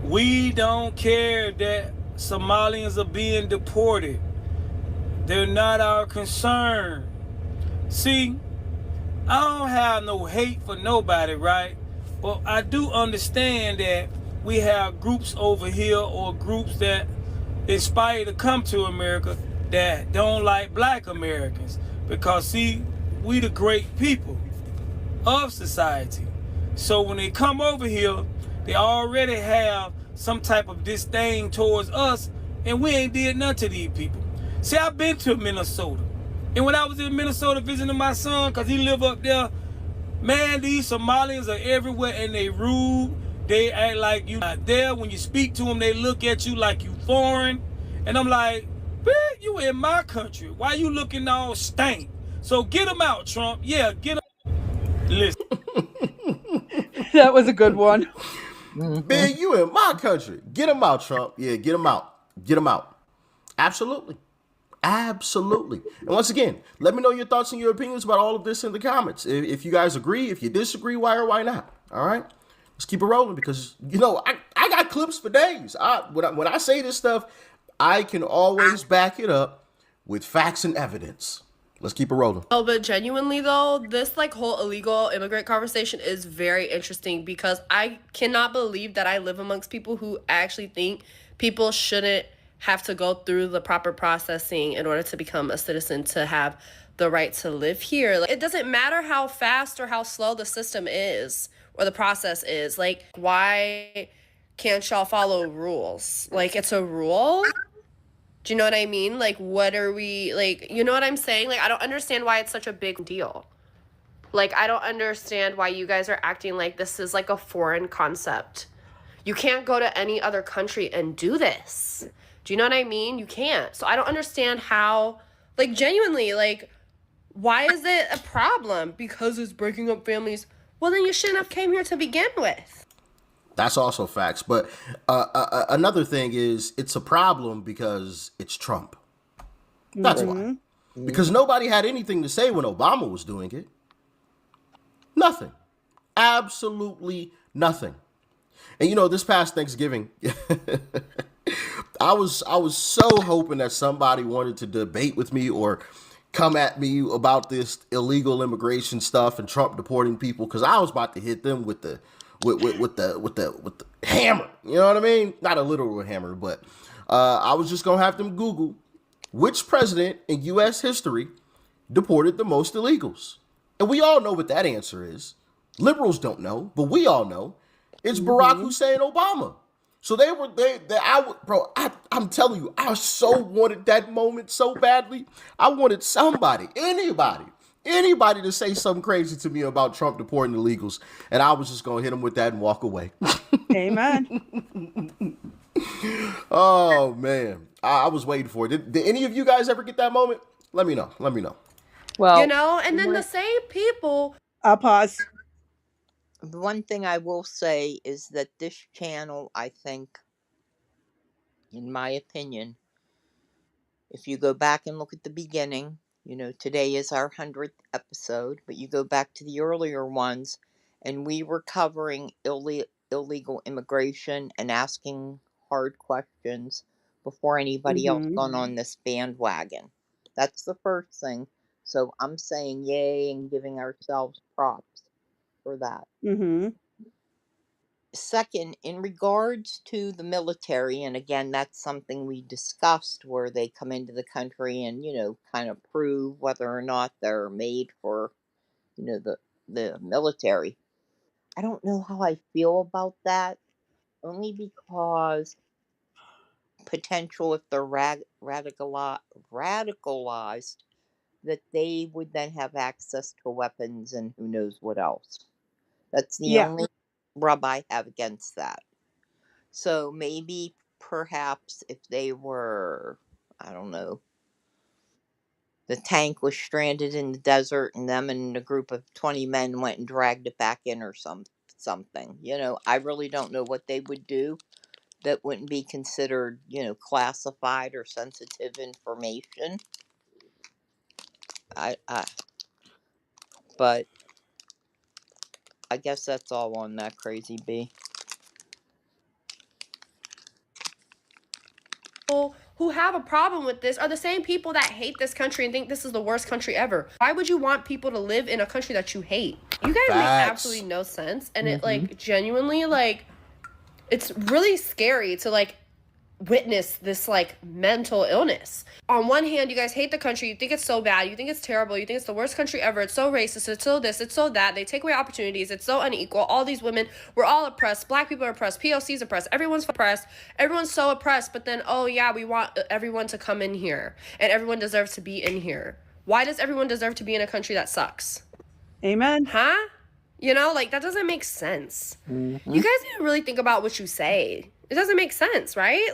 We don't care that Somalians are being deported. They're not our concern. See, I don't have no hate for nobody, right? But I do understand that we have groups over here or groups that inspired to come to America that don't like black Americans. Because see, we the great people of society. So when they come over here, they already have some type of disdain towards us, and we ain't did nothing to these people. See, I've been to Minnesota. And when I was in Minnesota visiting my son, because he live up there, man, these Somalians are everywhere and they rude. They act like you not there. When you speak to them, they look at you like you foreign. And I'm like, man, you in my country. Why you looking all stank? So get them out, Trump. Yeah, get them. Listen. That was a good one. Man, you in my country. Get them out, Trump. Yeah, get them out. Get them out. Absolutely. Absolutely. And once again, let me know your thoughts and your opinions about all of this in the comments. If you guys agree, if you disagree, why or why not? All right? Let's keep it rolling because, you know, I got clips for days. When I say this stuff, I can always back it up with facts and evidence. Let's keep it rolling. Oh, but genuinely though, this like whole illegal immigrant conversation is very interesting because I cannot believe that I live amongst people who actually think people shouldn't have to go through the proper processing in order to become a citizen to have the right to live here. Like, it doesn't matter how fast or how slow the system is or the process is. Like, why can't y'all follow rules? Like, it's a rule. Do you know what I mean? Like, what are we, like, you know what I'm saying? Like, I don't understand why it's such a big deal. Like, I don't understand why you guys are acting like this is like a foreign concept. You can't go to any other country and do this. Do you know what I mean? You can't. So I don't understand how, like, genuinely, like, why is it a problem? Because it's breaking up families. Well, then you shouldn't have came here to begin with. That's also facts. But another thing is it's a problem because it's Trump. That's why. Because nobody had anything to say when Obama was doing it. Nothing. Absolutely nothing. And you know, this past Thanksgiving, I was so hoping that somebody wanted to debate with me or come at me about this illegal immigration stuff and Trump deporting people, because I was about to hit them with the hammer. You know what I mean? Not a literal hammer, but I was just gonna have them Google which president in U.S. history deported the most illegals, and we all know what that answer is. Liberals don't know, but we all know. It's Barack Hussein Obama. So I'm telling you, I so wanted that moment so badly. I wanted somebody, anybody to say something crazy to me about Trump deporting illegals. And I was just going to hit him with that and walk away. Amen. Oh, man. I was waiting for it. Did any of you guys ever get that moment? Let me know. Well, You know, and then the same people. I'll pause. the one thing I will say is that this channel, I think, in my opinion, if you go back and look at the beginning, you know, today is our 100th episode, but you go back to the earlier ones, and we were covering illegal immigration and asking hard questions before anybody else got on this bandwagon. That's the first thing. So I'm saying yay and giving ourselves props for that. Mm-hmm. Second, in regards to the military, and again, that's something we discussed where they come into the country and, kind of prove whether or not they're made for, the military. I don't know how I feel about that, only because potential if they're radicalized, that they would then have access to weapons and who knows what else. That's the Yeah. only rub I have against that. So maybe, perhaps, if they were, I don't know, the tank was stranded in the desert and them and a group of 20 men went and dragged it back in or something. I really don't know what they would do that wouldn't be considered, classified or sensitive information. But I guess that's all on that crazy bee. Who have a problem with this are the same people that hate this country and think this is the worst country ever. Why would you want people to live in a country that you hate? You guys make absolutely no sense. And it genuinely it's really scary to witness this mental illness. On one hand, you guys hate the country, you think it's so bad, you think it's terrible, you think it's the worst country ever, it's so racist, it's so this, it's so that, they take away opportunities, it's so unequal, all these women, we're all oppressed, black people are oppressed, POC's oppressed, everyone's oppressed, everyone's so oppressed, but then, oh yeah, we want everyone to come in here, and everyone deserves to be in here. Why does everyone deserve to be in a country that sucks? Amen. Huh? That doesn't make sense. You guys need to really think about what you say. It doesn't make sense, right?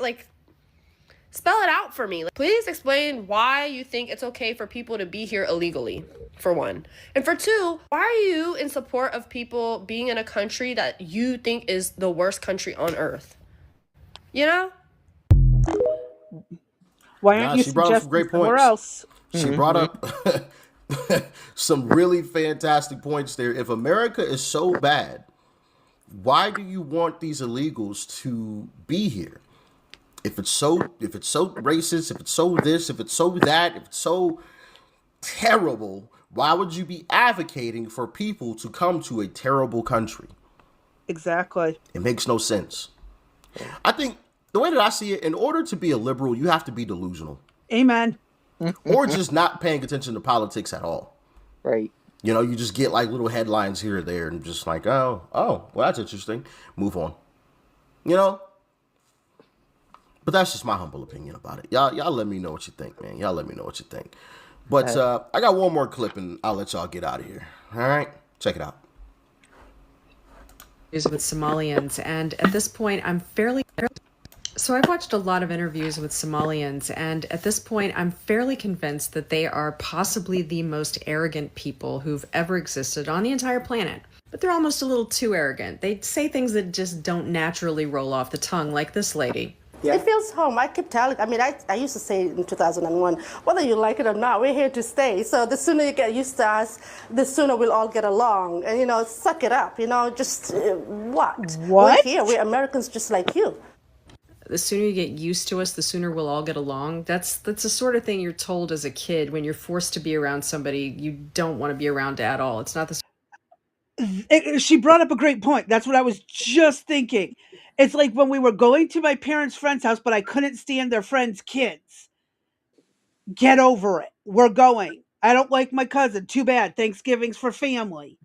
Spell it out for me. Please explain why you think it's okay for people to be here illegally, for one. And for two, why are you in support of people being in a country that you think is the worst country on earth? Why aren't you suggesting somewhere else? She brought up some really fantastic points there. If America is so bad, why do you want these illegals to be here? If it's so racist, if it's so this, if it's so that, if it's so terrible, why would you be advocating for people to come to a terrible country? Exactly. It makes no sense. I think the way that I see it, in order to be a liberal, you have to be delusional. Amen. Or just not paying attention to politics at all. Right. You just get little headlines here or there and just oh, well, that's interesting. Move on. But that's just my humble opinion about it. Y'all let me know what you think, man. Y'all let me know what you think. But I got one more clip and I'll let y'all get out of here. All right? Check it out. With Somalians, and at this point, So I've watched a lot of interviews with Somalians, and at this point, I'm fairly convinced that they are possibly the most arrogant people who've ever existed on the entire planet. But they're almost a little too arrogant. They say things that just don't naturally roll off the tongue, like this lady. Yeah. It feels home. I keep telling, I used to say in 2001, whether you like it or not, we're here to stay. So the sooner you get used to us, the sooner we'll all get along. And, suck it up, just what? We're here. We're Americans just like you. The sooner you get used to us, the sooner we'll all get along. That's the sort of thing you're told as a kid when you're forced to be around somebody you don't want to be around at all. It's not the... She brought up a great point. That's what I was just thinking. It's like when we were going to my parents' friend's house, but I couldn't stand their friends' kids. Get over it. We're going. I don't like my cousin. Too bad. Thanksgiving's for family.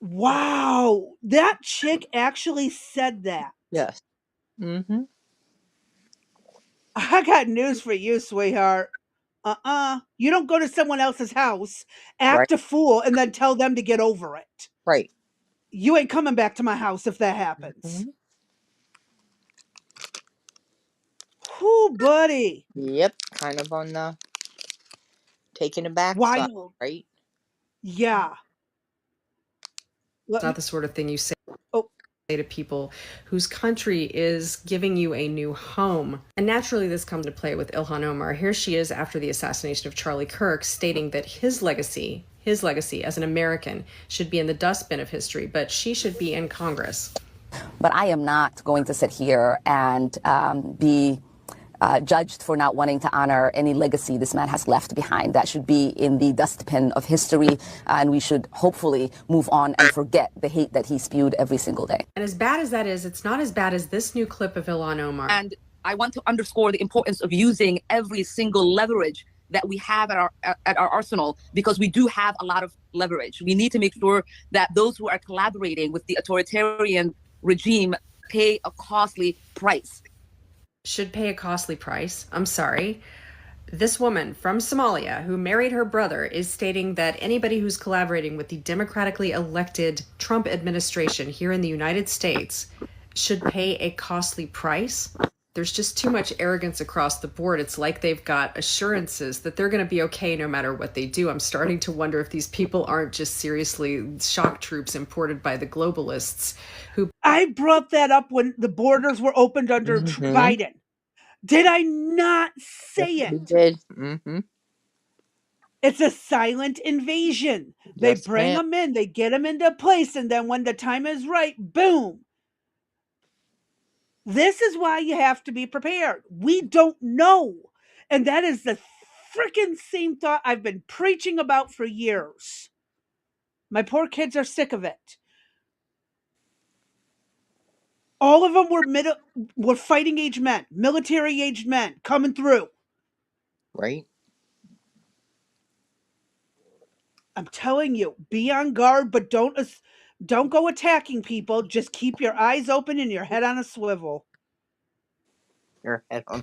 Wow. That chick actually said that. Yes. Mm-hmm. I got news for you, sweetheart. You don't go to someone else's house, act a fool, and then tell them to get over it. Right. You ain't coming back to my house if that happens. Whoo, buddy. Yep. Kind of on the taking a back side, right? Yeah. It's not the sort of thing you say to people whose country is giving you a new home. And naturally, this comes into play with Ilhan Omar. Here she is after the assassination of Charlie Kirk, stating that his legacy as an American should be in the dustbin of history, but she should be in Congress. But I am not going to sit here and be judged for not wanting to honor any legacy this man has left behind. That should be in the dustbin of history, and we should hopefully move on and forget the hate that he spewed every single day. And as bad as that is, it's not as bad as this new clip of Ilhan Omar. And I want to underscore the importance of using every single leverage that we have at our arsenal, because we do have a lot of leverage. We need to make sure that those who are collaborating with the authoritarian regime pay a costly price. Should pay a costly price. I'm sorry. This woman from Somalia who married her brother is stating that anybody who's collaborating with the democratically elected Trump administration here in the United States should pay a costly price. There's just too much arrogance across the board. It's like they've got assurances that they're going to be okay no matter what they do. I'm starting to wonder if these people aren't just seriously shock troops imported by the globalists who... I brought that up when the borders were opened under Biden. Did I not say it? You did. Mm-hmm. It's a silent invasion. Yes, they bring them in, they get them into place, and then when the time is right, boom. This is why you have to be prepared. We don't know. And that is the freaking same thought I've been preaching about for years. My poor kids are sick of it. All of them were fighting age men, military aged men coming through. Right. I'm telling you, be on guard, but don't go attacking people. Just keep your eyes open and your head on a swivel.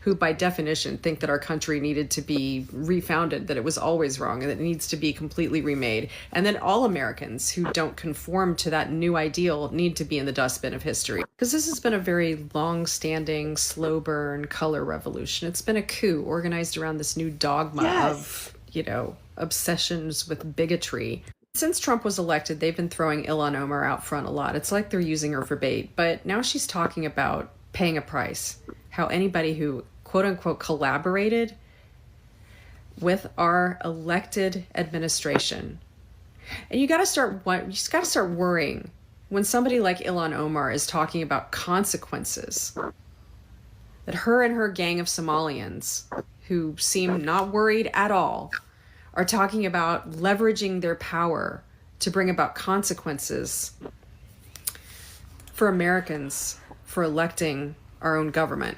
Who by definition think that our country needed to be refounded, that it was always wrong and that it needs to be completely remade, and that all Americans who don't conform to that new ideal need to be in the dustbin of history. Because this has been a very long-standing, slow burn color revolution. It's been a coup organized around this new dogma of, obsessions with bigotry. Since Trump was elected, they've been throwing Ilhan Omar out front a lot. It's like they're using her for bait, but now she's talking about paying a price. How anybody who quote unquote collaborated with our elected administration. And you just got to start worrying when somebody like Ilhan Omar is talking about consequences, that her and her gang of Somalians who seem not worried at all are talking about leveraging their power to bring about consequences for Americans for electing our own government.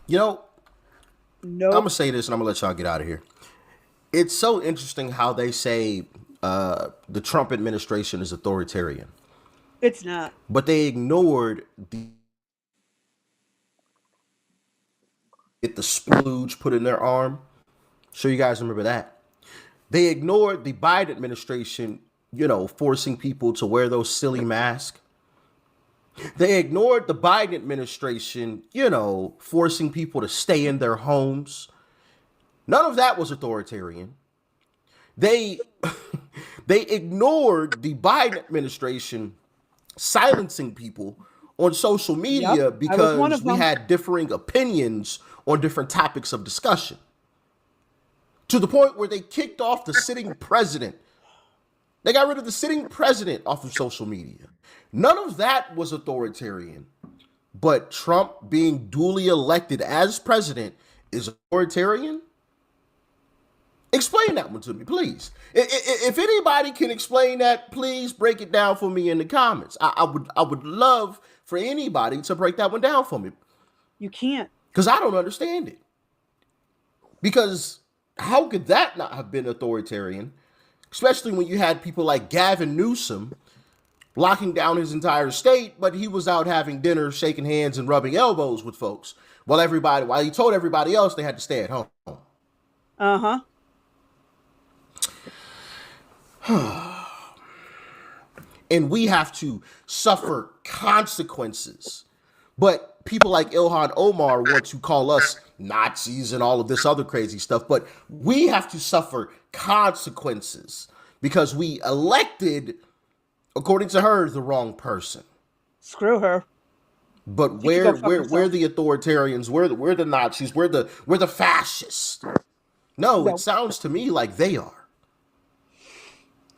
I'm going to say this and I'm going to let y'all get out of here. It's so interesting how they say the Trump administration is authoritarian. It's not. But they ignored the splooge put in their arm. Sure you guys remember that. They ignored the Biden administration, forcing people to wear those silly masks. They ignored the Biden administration, forcing people to stay in their homes. None of that was authoritarian. They ignored the Biden administration silencing people on social media because we had differing opinions on different topics of discussion. To the point where they kicked off the sitting president. They got rid of the sitting president off of social media. None of that was authoritarian. But Trump being duly elected as president is authoritarian? Explain that one to me, please. If anybody can explain that, please break it down for me in the comments. I would love for anybody to break that one down for me. You can't. Because I don't understand it. Because how could that not have been authoritarian? Especially when you had people like Gavin Newsom locking down his entire state, but he was out having dinner, shaking hands, and rubbing elbows with folks. While he told everybody else they had to stay at home. Uh-huh. And we have to suffer consequences. But people like Ilhan Omar want to call us Nazis and all of this other crazy stuff. But we have to suffer consequences because we elected, according to her, the wrong person. Screw her. But we're the authoritarians, we're the Nazis, we're the fascists. No, it sounds to me like they are.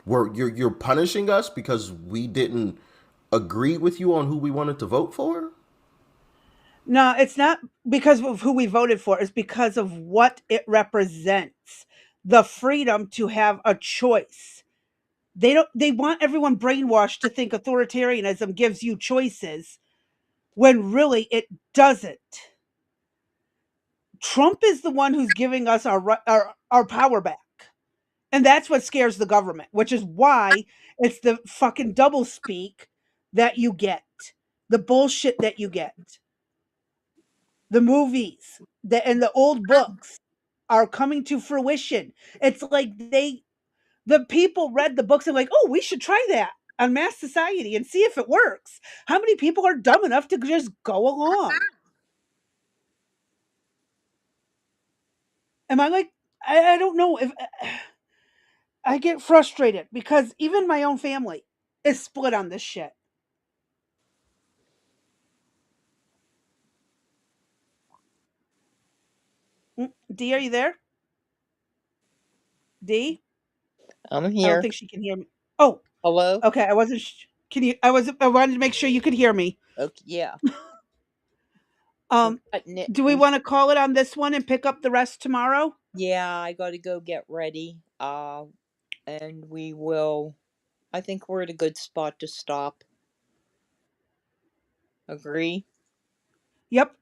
You're punishing us because we didn't agree with you on who we wanted to vote for? No, it's not because of who we voted for. It's because of what it represents. The freedom to have a choice. They want everyone brainwashed to think authoritarianism gives you choices when really it doesn't. Trump is the one who's giving us our power back. And that's what scares the government, which is why it's the fucking double speak that you get. The bullshit that you get. The movies and the old books are coming to fruition. It's like the people read the books and like, oh, we should try that on mass society and see if it works. How many people are dumb enough to just go along? Am I like, I don't know if I get frustrated because even my own family is split on this shit. D, are you there? D? I'm I don't here. think she can hear me. Oh, Hello? okay. I wasn't. Can you? I wanted to make sure you could hear me. Okay, yeah. We're Um, cutting it. do we want to call it on this one and pick up the rest tomorrow? Yeah, I got to go get ready. And we will. I think we're at a good spot to stop. Agree? Yep.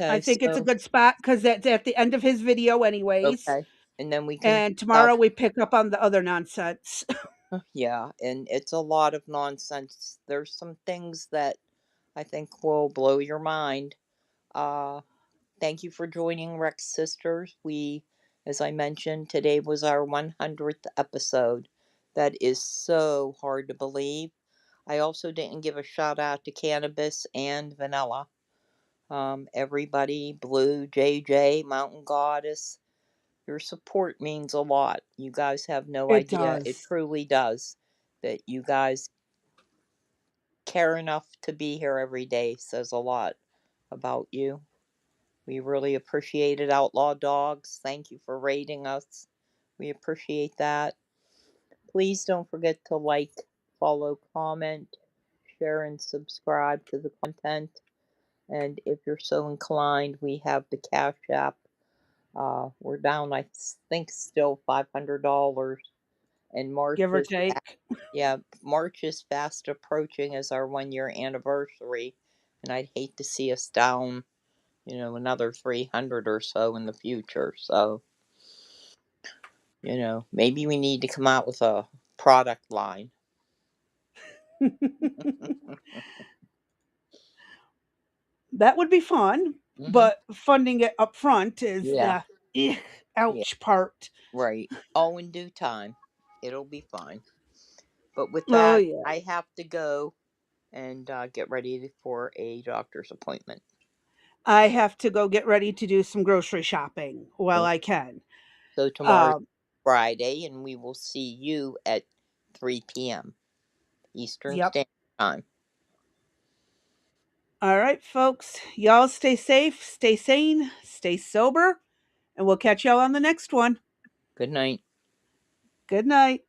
I Okay, think it's a so good spot because that's at the end of his video, anyways. okay, and then we can And stop. tomorrow we pick up on the other nonsense. Yeah, and it's a lot of nonsense. There's some things that I think will blow your mind. Uh, Thank you for joining Rex Sisters. As I mentioned, today was our 100th episode. That is so hard to believe. I also didn't give a shout out to Cannabis and Vanilla. Everybody, Blue, JJ, Mountain Goddess, your support means a lot. You guys have no It idea. It does. truly does. That you guys care enough to be here every day says a lot about you. We really appreciate it, Outlaw Dogs. Thank you for rating us. We appreciate that. Please don't forget to like, follow, comment, share, and subscribe to the content. And if you're so inclined, we have the Cash App. We're down, I think, still $500. And Give or take. yeah, March is fast approaching as our 1 year anniversary. And I'd hate to see us down, another 300 or so in the future. So, maybe we need to come out with a product line. That would be fun, but funding it up front is Yeah. the Yeah. ouch part. Right. All in due time. It'll be fine. But with Oh, that, yeah. I have to go and get ready for a doctor's appointment. I have to go get ready to do some grocery shopping while I can. So tomorrow's Friday, and we will see you at 3 p.m. Eastern Yep. Standard Time. All right, folks. Y'all stay safe, stay sane, stay sober, and we'll catch y'all on the next one. Good night. Good night.